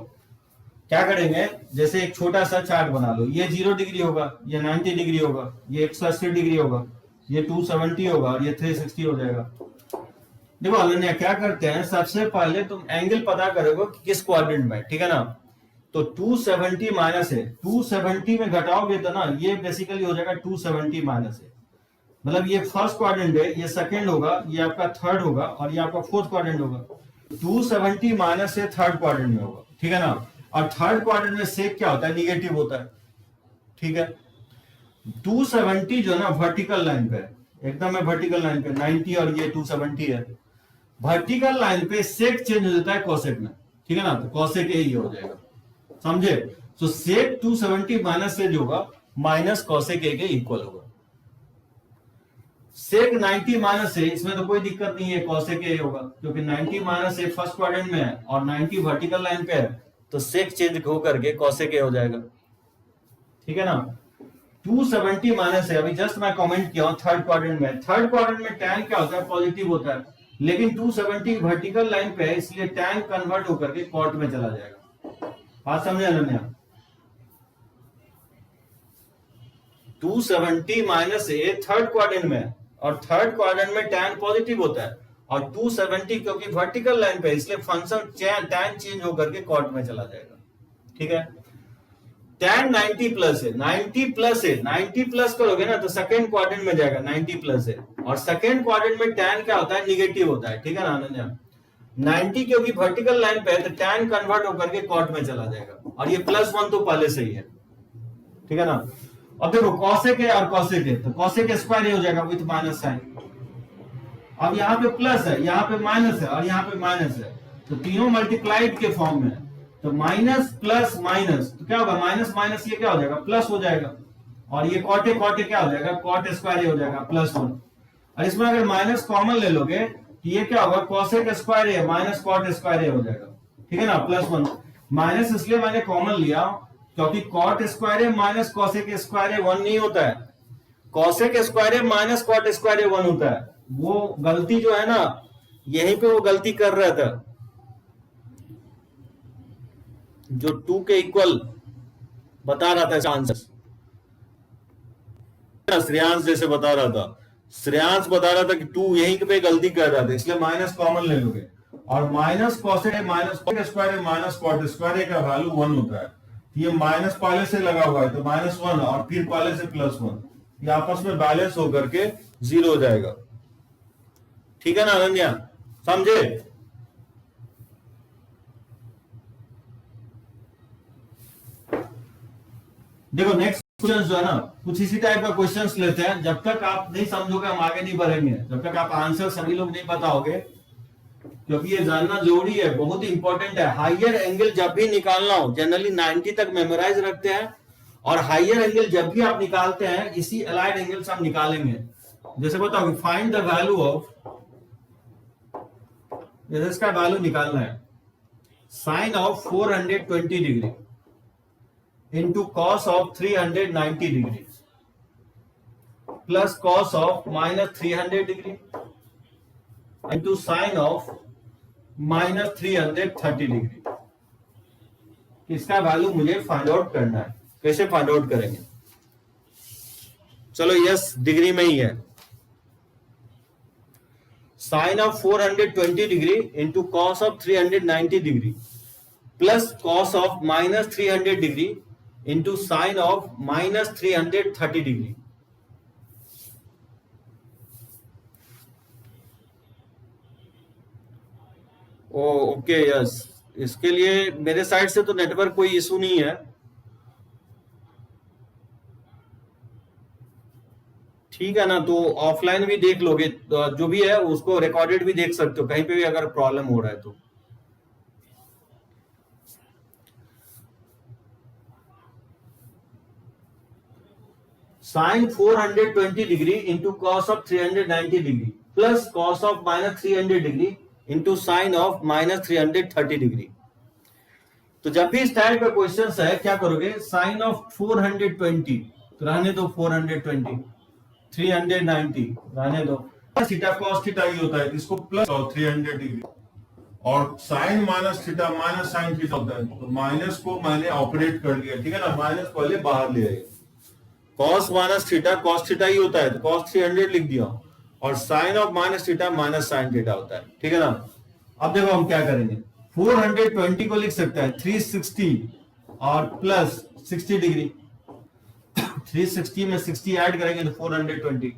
क्या करेंगे, जैसे एक छोटा सा चार्ट बना लो। ये 0 डिग्री होगा, ये 90 डिग्री होगा, ये 180 डिग्री होगा, ये 270 होगा और ये 360 हो जाएगा। देखो अनन्या क्या करते हैं, सबसे पहले तुम एंगल पता करोगे कि किस क्वाड्रेंट में, ठीक है ना। तो 270 माइनस है, 270 में घटाओगे तो ना ये बेसिकली हो जाएगा 270 माइनस है, मतलब ये फर्स्ट क्वाड्रेंट है, ये सेकंड होगा, ये आपका थर्ड होगा और ये आपका फोर्थ क्वाड्रेंट होगा। 270 माइनस से थर्ड क्वाड्रेंट में होगा, ठीक है ना। और थर्ड क्वाड्रेंट में सेक क्या होता है, निगेटिव होता है, ठीक है। 270 जो ना वर्टिकल लाइन पे एकदम है, वर्टिकल लाइन पे 90 और ये 270 है। वर्टिकल लाइन पे सेक चेंज हो जाता है कॉसेक में, ठीक है ना। तो कॉसेक ए ही हो जाएगा, समझे। तो सेक 270 माइनस से जो होगा माइनस कॉसेक ए के इक्वल होगा। सेक 90 माइनस ए, इसमें तो कोई दिक्कत नहीं है, कॉसेक ए होगा, क्योंकि 90 माइनस ए फर्स्ट क्वाड्रेंट में है और 90 वर्टिकल लाइन पे है, तो सेक चेंज हो करके कॉसेक ए हो जाएगा। ठीक है ना। 270 माइनस है, अभी जस्ट मैं कमेंट किया हूं थर्ड क्वाड्रेंट में। थर्ड क्वाड्रेंट में टैन क्या होता है, पॉजिटिव होता है, लेकिन 270 वर्टिकल लाइन पे है, इसलिए टैन कन्वर्ट होकर के कॉट में चला जाएगा। बात समझे अनन्या। 270 माइनस ए थर्ड क्वाड्रेंट में, और थर्ड क्वाड्रेंट में टैन पॉजिटिव होता है, और 270 क्योंकि वर्टिकल लाइन पे, इसलिए फंक्शन टैन चेंज होकर के कॉट में चला जाएगा। ठीक है। टैन 90 प्लस है, 90 प्लस है, 90 प्लस करोगे ना तो सेकेंड क्वाड्रेंट में जाएगा, 90 प्लस है, और सेकेंड क्वाड्रेंट में टैन क्या होता है, निगेटिव होता है। ठीक है ना अनन्या। 90 क्योंकि वर्टिकल लाइन पे है, तो टैन कन्वर्ट होकर के कॉट में चला जाएगा, और ये +1 तो पहले से ही है। ठीक है ना। अब देखो कॉसेक है और कॉसेक है, तो कॉसेक स्क्वायर हो जाएगा विथ माइनस साइन। अब यहाँ पे प्लस है, यहाँ पे माइनस है, और यहाँ पे माइनस है, तो तीनों मल्टीप्लाइड के फॉर्म में है, तो माइनस प्लस माइनस, तो क्या होगा, माइनस माइनस ये क्या हो जाएगा, प्लस हो जाएगा, और ये कॉटे कॉटे क्या हो जाएगा, कॉट स्क्वायर हो जाएगा +1। और इसमें अगर माइनस कॉमन ले लोगे तो ये क्या होगा, कॉसेक स्क्वायर है माइनस कॉट स्क्वायर हो जाएगा। ठीक है ना। +1 माइनस इसलिए मैंने कॉमन लिया क्योंकि कॉट स्क्वायर है माइनस कॉसेक स्क्वायर है 1 नहीं होता है, कॉसेक स्क्वायर है माइनस कॉट स्क्वायर है 1 होता है। वो गलती जो है ना, यहीं पे वो गलती कर रहा था, जो 2 के इक्वल बता रहा था आंसर, श्रेयांश जैसे बता रहा था, श्रेयांश बता रहा था कि 2 यहीं पे गलती कर रहा था, इसलिए माइनस कॉमन ले लोगे, और minus cosec minus cot square minus cot square का वैल्यू 1 होता है। ये माइनस पहले से लगा हुआ है, तो -1 और फिर पहले से +1, ये आपस में बैलेंस होकर के 0 हो जाएगा। ठीक है ना अनन्या, समझे। देखो नेक्स्ट क्वेश्चन जो है ना, कुछ इसी टाइप का क्वेश्चंस लेते हैं। जब तक आप नहीं समझोगे हम आगे नहीं बढ़ेंगे, जब तक आप आंसर सभी लोग नहीं बताओगे, क्योंकि ये जानना जरूरी है, बहुत इंपॉर्टेंट है। हाइयर एंगल जब भी निकालना हो, जनरली 90 तक मेमोराइज रखते हैं, और हाइयर एंगल जब भी आप निकालते हैं, इसी अलाइड एंगल से हम निकालेंगे। जैसे बताओ, फाइंड द वैल्यू ऑफ, जैसे इसका वैल्यू निकालना है, sine of 420 degree into cos of 390 degree plus cos of -300 degree into sine of -330 degree. इसका वैल्यू मुझे फाइंड आउट करना है। कैसे फाइंड आउट करेंगे, चलो यस डिग्री में ही है। Sine of 420 degree into cos of 390 degree plus cos of -300 degree into sine of -330 degree. Okay yes, इसके लिए मेरे साइड से तो नेटवर्क कोई इशू नहीं है। ठीक है ना, तो ऑफलाइन भी देख लोगे, तो जो भी है उसको रिकॉर्डेड भी देख सकते हो, कहीं पे भी अगर प्रॉब्लम हो रहा है तो। Sine 420 degree into cos of 390 degree plus cos of -300 degree into sine of -330 degree. तो जब भी इस टाइप का क्वेश्चन है, क्या करोगे, साइन ऑफ 420 तो रहने दो, 420 390 रहने दो, थीटा कॉस थीटा ही होता है, इसको प्लस 300 डिग्री, और sine minus theta minus sine theta होता है, तो माइनस को मैंने ऑपरेट कर लिया। ठीक है ना, माइनस पहले बाहर ले आए, cos minus theta cos theta ही होता है, तो कॉस 300 लिख दिया, और sine of minus theta minus sine theta होता है। ठीक है ना। अब देखो हम क्या करेंगे, 420 को लिख सकते हैं 360 और प्लस 60 डिग्री, 360 में 60 ऐड करेंगे तो 420,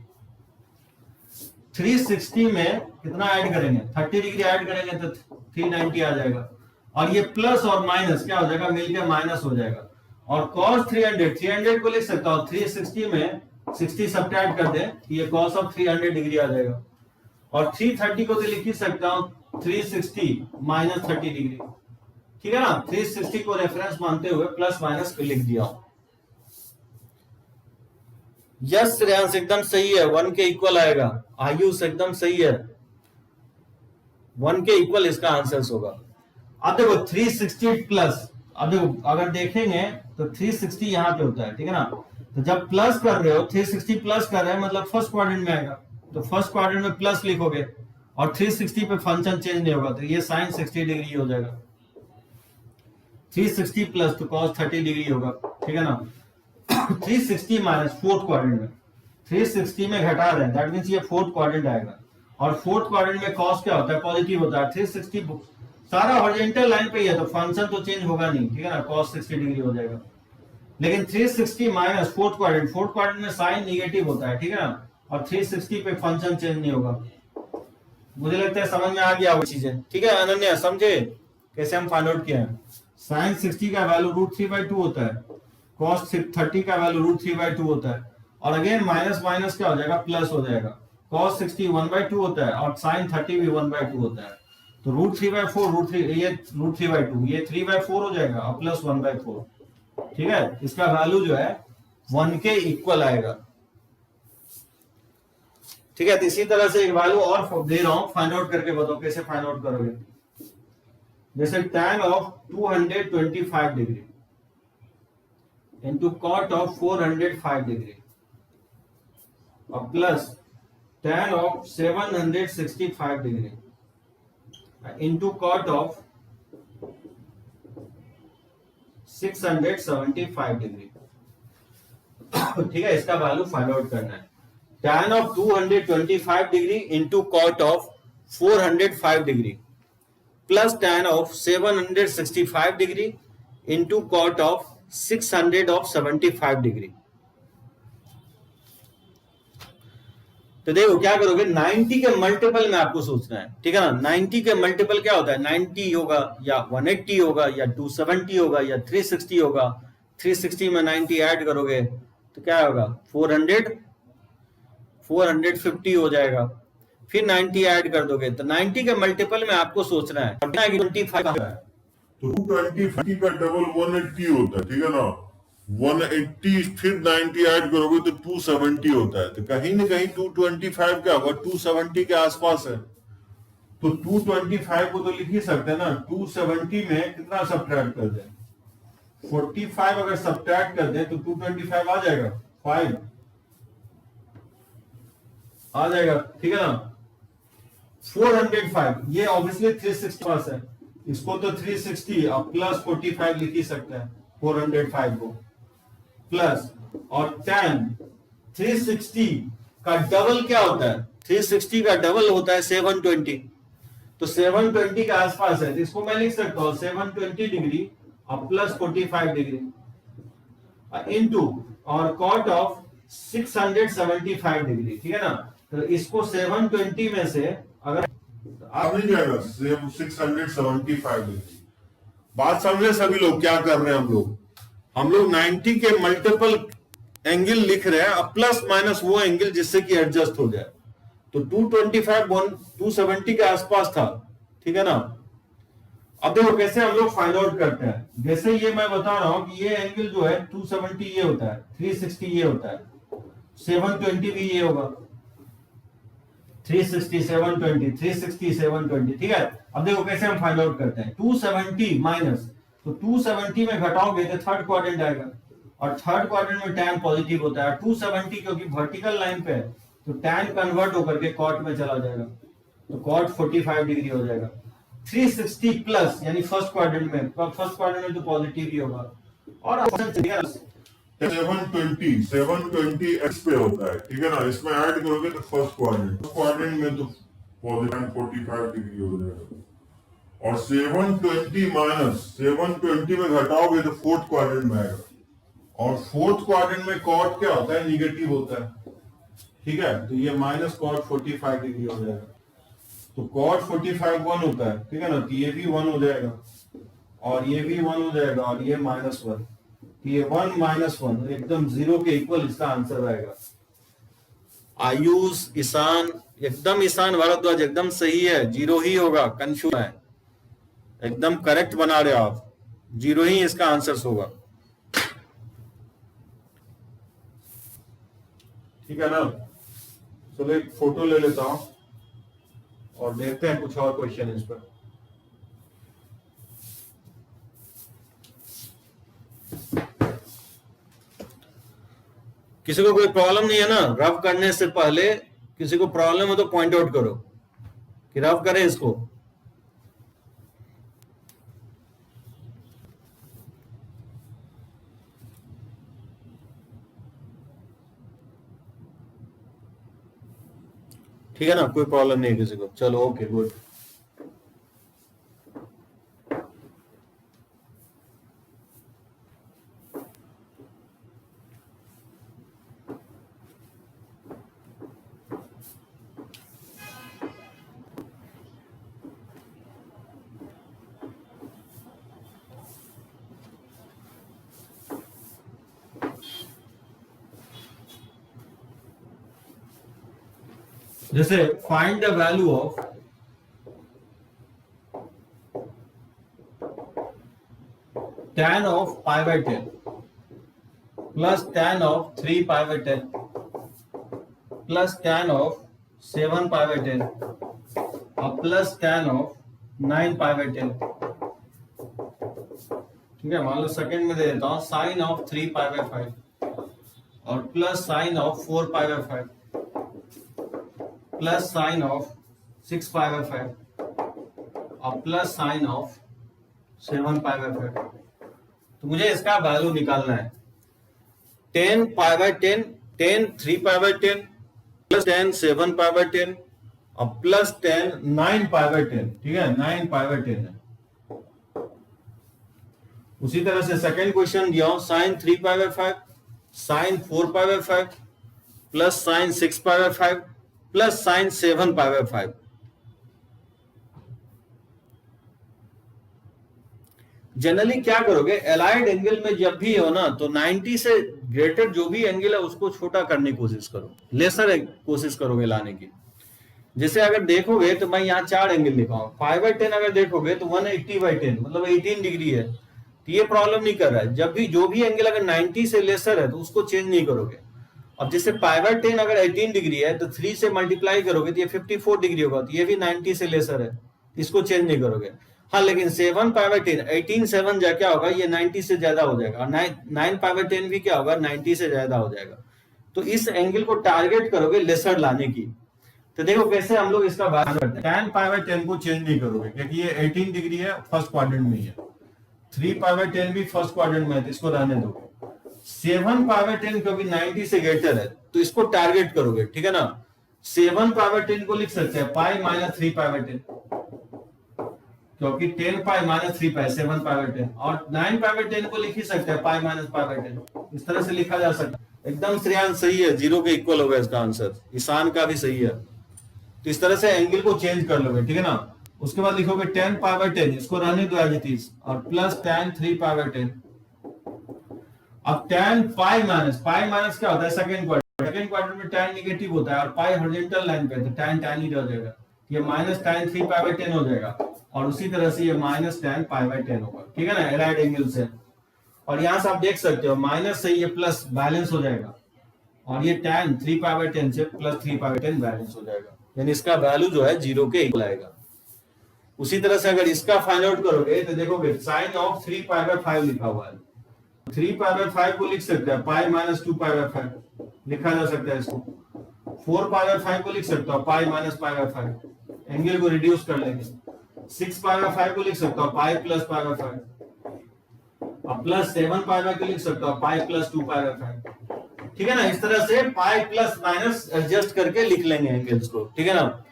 360 में कितना ऐड करेंगे, 30 डिग्री ऐड करेंगे तो 390 आ जाएगा, और ये प्लस और माइनस क्या हो जाएगा, मिलकर माइनस हो जाएगा, और cos 300 को लिख सकता हूं 360 में 60 सब्ट्रैक्ट कर दें, ये cos ऑफ 300 डिग्री आ जाएगा, और 330 को तो लिख ही सकता हूं 360 -30 डिग्री। ठीक है ना, 360 को रेफरेंस मानते हुए प्लस माइनस को लिख दिया। यस श्रेयांश एकदम सही है, 1 के इक्वल आएगा। आयुष एकदम सही है, 1 के इक्वल इसका आंसर होगा। अब देखो 360 प्लस, अब देखो अगर देखेंगे तो 360 यहाँ पे होता है, ठीक है ना। तो जब प्लस कर रहे हो, 360 प्लस कर रहे हैं मतलब फर्स्ट क्वाड्रेंट में आएगा, तो फर्स्ट क्वाड्रेंट में प्लस लिखोगे और 360 पे फंक्शन चेंज नहीं होगा, तो ये साइन 60 डिग्री हो जाएगा। 360 प्लस तो कॉस 30 डिग्री होगा, ठीक है ना। 360 माइनस फोर्थ क्वाड्रेंट में, 360 में घटा रहे हैं, दैट मींस ये फोर्थ क्वाड्रेंट आएगा। और फोर्थ क्वाड्रेंट में कॉस क्या होता है, पॉजिटिव होता है। 360 सारा हॉरिजॉन्टल लाइन पे ही है तो फंक्शन तो चेंज होगा नहीं, ठीक है ना, कॉस 60 डिग्री हो जाएगा। लेकिन 360 माइनस फोर्थ क्वाड्रेंट में साइन निगेटिव होता है, ठीक है ना, और 360 पे फंक्शन चेंज नहीं होगा। मुझे लगता है समझ में आ गया वो चीजें, ठीक है अनन्या, समझे कैसे हम फाइंड आउट किया है। साइन 60 का वैल्यू √3/2 होता है, कॉस 30 का वैल्यू √3/2 होता है, और अगेन माइनस माइनस क्या हो जाएगा, प्लस हो जाएगा। कॉस 60 1/2 होता है और साइन 30 भी 1/2 होता है, तो √3/4 ये √3/2 ये 3/4 हो जाएगा और प्लस 1/4, ठीक है। इसका वैल्यू जो है 1 के इक्वल आएगा, ठीक है। तो इसी तरह से एक वैल्यू और दे रहा हूं, फाइंड आउट करके बताओ कैसे फाइंड आउट करोगे। जैसे tan of 225 degree into cot of 405 degree और plus tan of 765 degree into cot of 675 degree, ठीक है। इसका वैल्यू फाइंड आउट करना है। tan of 225 degree into cot of 405 degree plus tan of 765 degree into cot of 675 degree. तो देखो क्या करोगे, 90 के मल्टीपल में आपको सोचना है, ठीक है ना। 90 के मल्टीपल क्या होता है, 90 होगा या 180 होगा या 270 होगा या 360 होगा। 360 में 90 ऐड करोगे तो क्या होगा, 450 हो जाएगा। फिर 90 ऐड कर दोगे तो 90 के मल्टीपल में आपको सोचना है 25 है। तो 220 का डबल 180 होता है, ठीक है ना। 180 फिर 90 ऐड करोगे तो 270 होता है, तो कहीं ना कहीं 225 क्या होगा, 270 के आसपास है। तो 225 को तो लिख ही सकते हैं ना। 270 में कितना सब्ट्रैक्ट कर दें, 45 अगर सब्ट्रैक्ट कर दें तो 225 आ जाएगा, 5 आ जाएगा, ठीक है ना। 405 ये ऑब्वियसली 360 पास है, इसको तो 360 और प्लस 45 लिख ही सकते हैं 405 को, प्लस और tan 360 का डबल क्या होता है, 360 का डबल होता है 720, तो 720 के आसपास है, तो इसको मैं लिख सकता हूं 720 डिग्री और प्लस 45 डिग्री इनटू और कॉट ऑफ 675 डिग्री, ठीक है ना। तो इसको 720 में से अगर आप नहीं जाएगा 675 डिग्री। बात समझे सभी लोग क्या कर रहे हैं हम लोग 90 के मल्टीपल एंगल लिख रहे हैं, अब प्लस माइनस वो एंगल जिससे कि एडजस्ट हो जाए। तो 225 270 के आसपास था, ठीक है ना। अब देखो कैसे हम लोग फाइंड आउट करते हैं, जैसे ये मैं बता रहा हूं कि ये एंगल जो है 270 ये होता है, 360 ये होता है, 720 भी ये होगा, 360 720 360 720, ठीक है। अब देखो कैसे हम फाइंड आउट करते हैं, 270 माइनस, तो 270 में घटाओगे तो थर्ड क्वाड्रेंट आएगा, और थर्ड क्वाड्रेंट में tan पॉजिटिव होता है। 270 क्योंकि वर्टिकल लाइन पे है तो tan कन्वर्ट होकर के कॉट में चला जाएगा, तो कॉट 45 डिग्री हो जाएगा। 360 प्लस यानी फर्स्ट क्वाड्रेंट में तो पॉजिटिव ही होगा, और 720 एक्स पे होता है, ठीक है ना। इसमें ऐड करोगे तो फर्स्ट क्वाड्रेंट में तो पॉजिटिव 45 डिग्री हो जाएगा, और 720 माइनस 720 में घटाओगे तो फोर्थ क्वाड्रेंट में आएगा, और फोर्थ क्वाड्रेंट में कॉट क्या होता है, निगेटिव होता है, ठीक है। तो ये माइनस कॉट 45 डिग्री हो जाएगा, तो कॉट 45 1 होता है, ठीक है ना। तो ये भी 1 हो जाएगा और ये भी 1 हो जाएगा और ये -1, ये 1 -1 एकदम 0 के इक्वल इसका आंसर आएगा। आयुष ईशान एकदम, ईशान भारद्वाज एकदम सही है, 0 ही होगा, कंफ्यूज है, एकदम करेक्ट बना रहे हो आप, 0 ही इसका आंसर होगा। ठीक है ना। चलो एक फोटो ले लेता हूं और देखते हैं कुछ और क्वेश्चन इस पर। किसी को कोई प्रॉब्लम नहीं है ना? रफ करने से पहले किसी को प्रॉब्लम हो तो पॉइंट आउट करो कि रफ करें इसको। ठीक है ना, कोई प्रॉब्लम नहीं है किसी को। चलो ओके गुड। जैसे find the value of tan of pi by 10 plus tan of 3 pi by 10 plus tan of 7 pi by 10 और plus tan of 9 pi by 10। ठीक है, मान लो सेकंड में दे देता हूं साइन ऑफ 3 pi by 5 और plus sign of 4 pi by 5 plus sign of 6 pi by 5 और plus sign of 7 pi by 5। तो मुझे इसका वैल्यू निकालना है। 10 pi by 10, 10 3 pi by 10 plus 10 7 pi by 10 और प्लस 10 9 pi by 10। ठीक है, 9 pi by 10 है। उसी तरह से सेकंड क्वेश्चन दिया हूं sine 3 pi by 5 sine 4 pi by 5 plus sine 6 pi by 5 plus sine 7 pi by 5। Generally क्या करोगे, एलाइड एंगल में जब भी हो ना तो 90 से ग्रेटर जो भी एंगल है उसको छोटा करने की कोशिश करो, लेसर कोशिश करोगे लाने की। जैसे अगर देखोगे तो मैं यहाँ 4 एंगल लिखा हूं, 5/10 अगर देखोगे तो 180/10 मतलब 18 डिग्री है। तो ये प्रॉब्लम नहीं कर रहा है। जब भी जो भी एंगल अगर 90 से लेसर है तो उसको चेंज नहीं करोगे। अब जैसे 5/10 अगर 18 डिग्री है तो 3 से मल्टीप्लाई करोगे तो ये 54 डिग्री होगा, तो ये भी 90 से लेसर है, इसको चेंज नहीं करोगे। हाँ, लेकिन 7 pi/10 18 7 जा क्या होगा, ये 90 से ज्यादा हो जाएगा और 9 pi/10 भी क्या होगा, 90 से ज्यादा हो जाएगा। तो इस एंगल को टारगेट करोगे लेसर लाने की। तो देखो कैसे हम लोग इसका बात करते हैं। 10 pi/10 को चेंज नहीं करोगे क्योंकि ये 18 डिग्री है, फर्स्ट क्वाड्रेंट में ही है। 3 pi/10 भी फर्स्ट क्वाड्रेंट में है, तो इसको रहने दो। 7 pi/10 क्योंकि 90 से ग्रेटर है तो इसको टारगेट करोगे। ठीक है ना, 7 pi/10 को लिख सकते हैं पाई माइनस 3 pi/10 क्योंकि 10 पाई माइनस 3 पाई 7 pi/10 और 9 pi/10 को लिख ही सकते हैं पाई माइनस pi/10। इस तरह से लिखा जा सकता है। एकदम श्रेयांश सही है, 0 के इक्वल होगा इसका आंसर। ईशान का भी सही है। तो इस तरह से एंगल को चेंज कर लोगे। ठीक है ना, उसके बाद लिखोगे 10 pi/10, इसको रहने दो एज इट इज, और प्लस tan 3 pi/10। अब tan पाई माइनस क्या होता है, सेकंड क्वाड्रेंट में tan नेगेटिव होता है और पाई हॉरिजॉन्टल लाइन पे है तो tan ही रह जाएगा। ये माइनस tan 3 pi/10 हो जाएगा और उसी तरह से ये माइनस tan pi/10 होगा। ठीक है ना, एलाइड एंगल से। और यहां से आप देख सकते हो माइनस से ये प्लस बैलेंस हो जाएगा और ये tan 3 pi/10 से प्लस 3 pi/10 बैलेंस हो जाएगा, यानी इसका वैल्यू जो है 0 के इक्वल आएगा। उसी तरह से अगर इसका फाइंड आउट करोगे तो देखोगे साइन ऑफ 3 pi/5 लिखा हुआ है। 3 pi/5 को लिख सकते हैं पाई माइनस 2 pi/5 लिखा जा सकता है इसको। 4 pi/5 को लिख सकते हो पाई माइनस pi/5, एंगल को रिड्यूस कर लेंगे। 6 pi/5 को लिख सकता हूं पाई प्लस pi/5 और प्लस 7 pi/5 को लिख सकता हूं पाई प्लस 2 pi/5। ठीक है ना, इस तरह से पाई प्लस माइनस एडजस्ट करके लिख लेंगे एंगल्स को। ठीक है ना,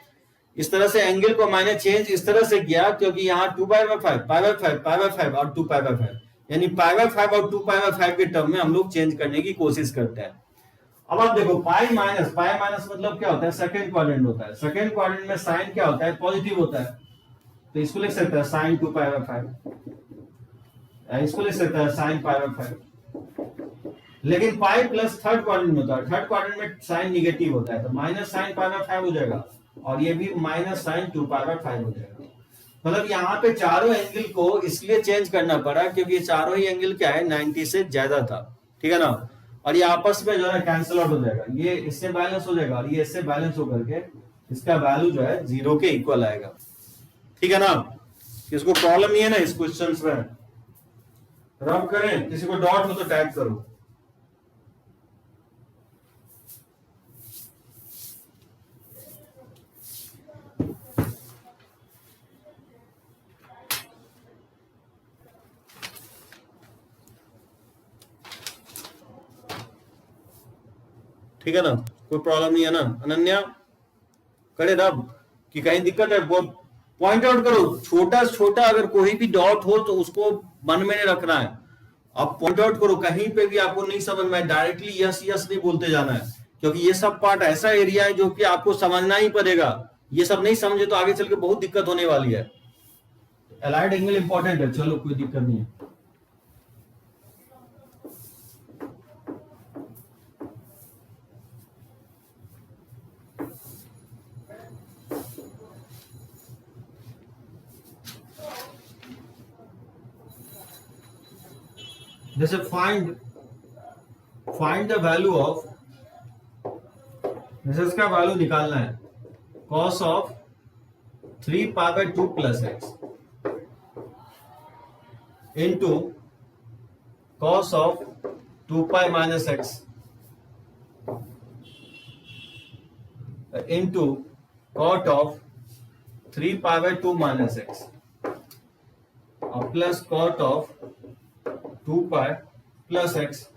इस तरह से एंगल को मैंने चेंज इस तरह से किया क्योंकि यहाँ 2 pi/5 pi/5 और 2 pi/5 यानी pi/5 और 2 pi/5 के टर्म में हम लोग चेंज करने की कोशिश करते हैं। अब आप देखो पाई माइनस मतलब क्या होता है, सेकंड क्वाड्रेंट होता है। सेकंड क्वाड्रेंट में साइन क्या होता है, पॉजिटिव होता है, तो इसको लिख सकते हैं साइन 2 pi/5, इसको लिख सकते हैं साइन pi/5। लेकिन पाई प्लस थर्ड क्वाड्रेंट में होता है, थर्ड क्वाड्रेंट में साइन नेगेटिव होता है तो माइनस साइन pi/5 हो जाएगा और ये भी माइनस साइन 2 pi/5 हो जाएगा। मतलब यहाँ पे चारों एंगल को इसलिए चेंज करना पड़ा क्योंकि चारों ही एंगल क्या है 90 से ज्यादा था। ठीक है ना, और ये आपस में जो है कैंसिल आउट हो जाएगा, ये इससे बैलेंस हो जाएगा और ये इससे बैलेंस होकर के इसका वैल्यू जो है 0 के इक्वल आएगा। ठीक है ना, किसको प्रॉब्लम नहीं है ना इस क्वेश्चन में? रब करें, किसी को डॉट हो तो टैग करो। ठीक है ना, कोई प्रॉब्लम नहीं है ना? अनन्या करे रब कि कहीं दिक्कत है वो पॉइंट आउट करो, छोटा छोटा अगर कोई भी डॉट हो तो उसको मन में नहीं रखना है, आप पॉइंट आउट करो। कहीं पे भी आपको नहीं समझ में, डायरेक्टली यस यस नहीं बोलते जाना है, क्योंकि ये सब पार्ट ऐसा एरिया है जो कि आपको समझना ही पड़ेगा। ये सब नहीं समझे तो आगे चल के बहुत दिक्कत होने वाली है। अलाइड एंगल इंपॉर्टेंट है, चलो कोई दिक्कत नहीं है। जैसे फाइंड द वैल्यू ऑफ, जैसे इसका वैल्यू निकालना है cos of 3 pi by 2 plus x into cos of 2 pi minus x into cot of 3 pi by 2 minus x और plus cot of 2 pi plus x.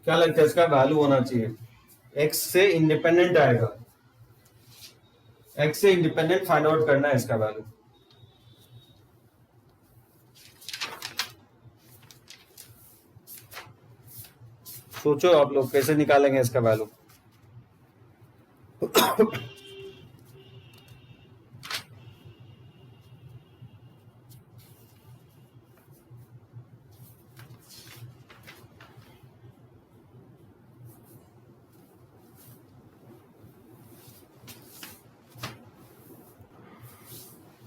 क्या लगता है इसका वैल्यू होना चाहिए? एक्स से इंडिपेंडेंट आएगा, एक्स से इंडिपेंडेंट फाइंड आउट करना है इसका वैल्यू। सोचो आप लोग कैसे निकालेंगे इसका वैल्यू।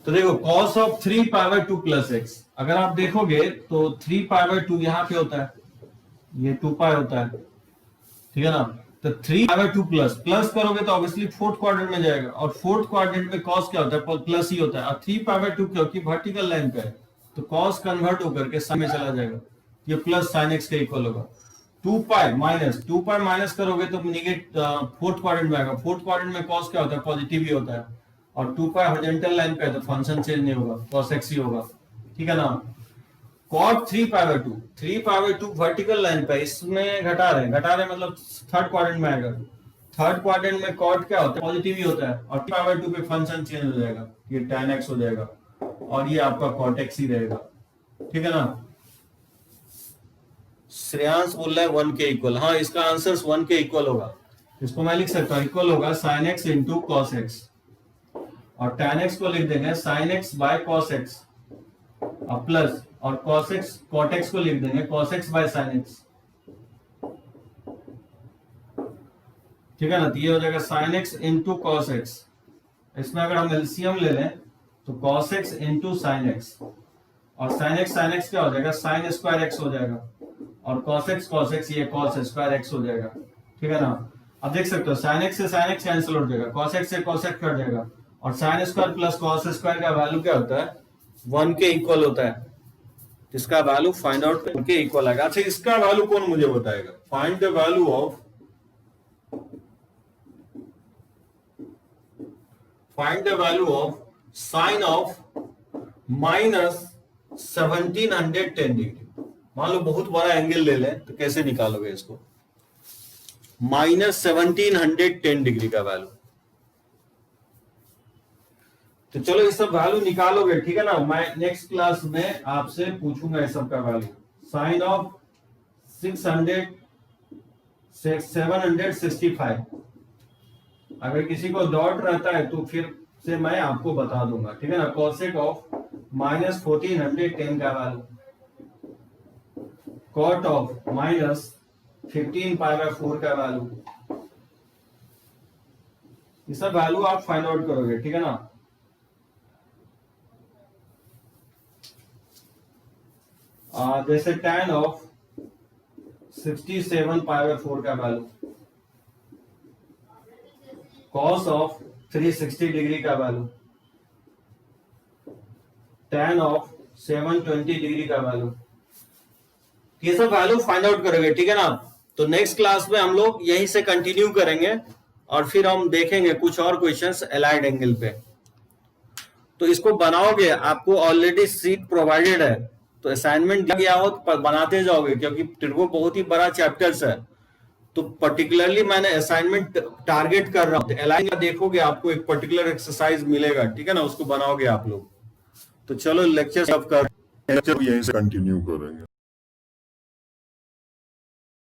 तो देखो cos of 3 pi by 2 plus x, अगर आप देखोगे तो 3 पाई बाय 2 यहां पे होता है, ये 2 पाई होता है, ठीक है ना? तो 3 पाई बाय 2 प्लस करोगे तो ऑब्वियसली फोर्थ क्वाड्रेंट में जाएगा, और फोर्थ क्वाड्रेंट में cos क्या होता है? प्लस ही होता है। और 3 पाई बाय 2 क्योंकि वर्टिकल लाइन पे है तो cos कन्वर्ट होकर के साइन में चला जाएगा, ये प्लस साइन एक्स के इक्वल होगा। 2 पाई माइनस करोगे तो निगेट फोर्थ क्वाड्रेंट में आएगा, फोर्थ क्वाड्रेंट में cos क्या होता है? पॉजिटिव ही होता है, और 2 पाई हॉरिजॉन्टल लाइन पे है तो फंक्शन चेंज नहीं होगा, cos x ही होगा। ठीक है ना? cot 3 pi by 2 vertical line पे, इसमें घटा रहे मतलब थर्ड क्वाड्रेंट में आएगा। थर्ड क्वाड्रेंट में cot क्या होता है? पॉजिटिव ही होता है, और 3 पाई बाय 2 पे फंक्शन चेंज हो जाएगा, ये tan x हो जाएगा और ये आपका cot x ही रहेगा। ठीक है ना? श्रेयांश बोल रहा है 1 के इक्वल, हाँ इसका आंसर 1 के इक्वल होगा। इसको मैं लिख सकता हूँ, इक्वल होगा sin x into cos x, और tan x को लिख देंगे sin x by cos x, और प्लस और cot x को लिख देंगे cos x by sin x। ठीक है ना? तो ये हो जाएगा sin x into cos x। इसमें अगर हम एलसीएम ले लें तो cos x into sin x, और sin x क्या हो जाएगा? sin स्क्वायर x हो जाएगा, और cos x ये cos स्क्वायर x हो जाएगा। ठीक है ना? अब देख सकते हो sin x से sin x कैंसिल हो जाएगा, cos x से cos x कट जाएगा, और sin square plus cos square का वैल्यू क्या होता है? 1 के इक्वल होता है। इसका वैल्यू फाइंड आउट करके इक्वल आएगा। अच्छा, इसका वैल्यू कौन मुझे बताएगा? Find the value of sine of minus 1710 degree. मान लो बहुत बड़ा एंगल ले लें तो कैसे निकालोगे इसको? माइनस 1710 डिग्री का वैल्यू। तो चलो ये सब वैल्यू निकालोगे, ठीक है ना? मैं नेक्स्ट क्लास में आपसे पूछूंगा इस सब का वैल्यू। साइन ऑफ 765, अगर किसी को डाउट रहता है तो फिर से मैं आपको बता दूंगा, ठीक है ना? कॉसेक ऑफ माइनस 1410 का वैल्यू, cot of minus 15 pi by 4 का वैल्यू, ये सब वैल्यू आप फाइंड आउट करोगे, ठीक है ना? जैसे tan ऑफ 67 पाई बाय 4 का वैल्यू, कॉस ऑफ 360 डिग्री का वैल्यू, tan ऑफ 720 डिग्री का वैल्यू, ये सब वैल्यू फाइंड आउट करोगे, ठीक है ना। तो नेक्स्ट क्लास में हम लोग यहीं से कंटिन्यू करेंगे और फिर हम देखेंगे कुछ और क्वेश्चंस एलाइड एंगल पे। तो इसको बनाओगे, आपको ऑलरेडी सीट प्रोवाइडेड है, तो असाइनमेंट दिया गया हो तो बनाते जाओगे, क्योंकि त्रिभुज बहुत ही बड़ा चैप्टर्स है। तो पर्टिकुलरली मैंने असाइनमेंट टारगेट कर रहा हूं, एलाइन का देखोगे आपको एक पर्टिकुलर एक्सरसाइज मिलेगा, ठीक है ना, उसको बनाओगे आप लोग। तो चलो लेक्चर सब कर लेक्चर यहीं से कंटिन्यू करेंगे।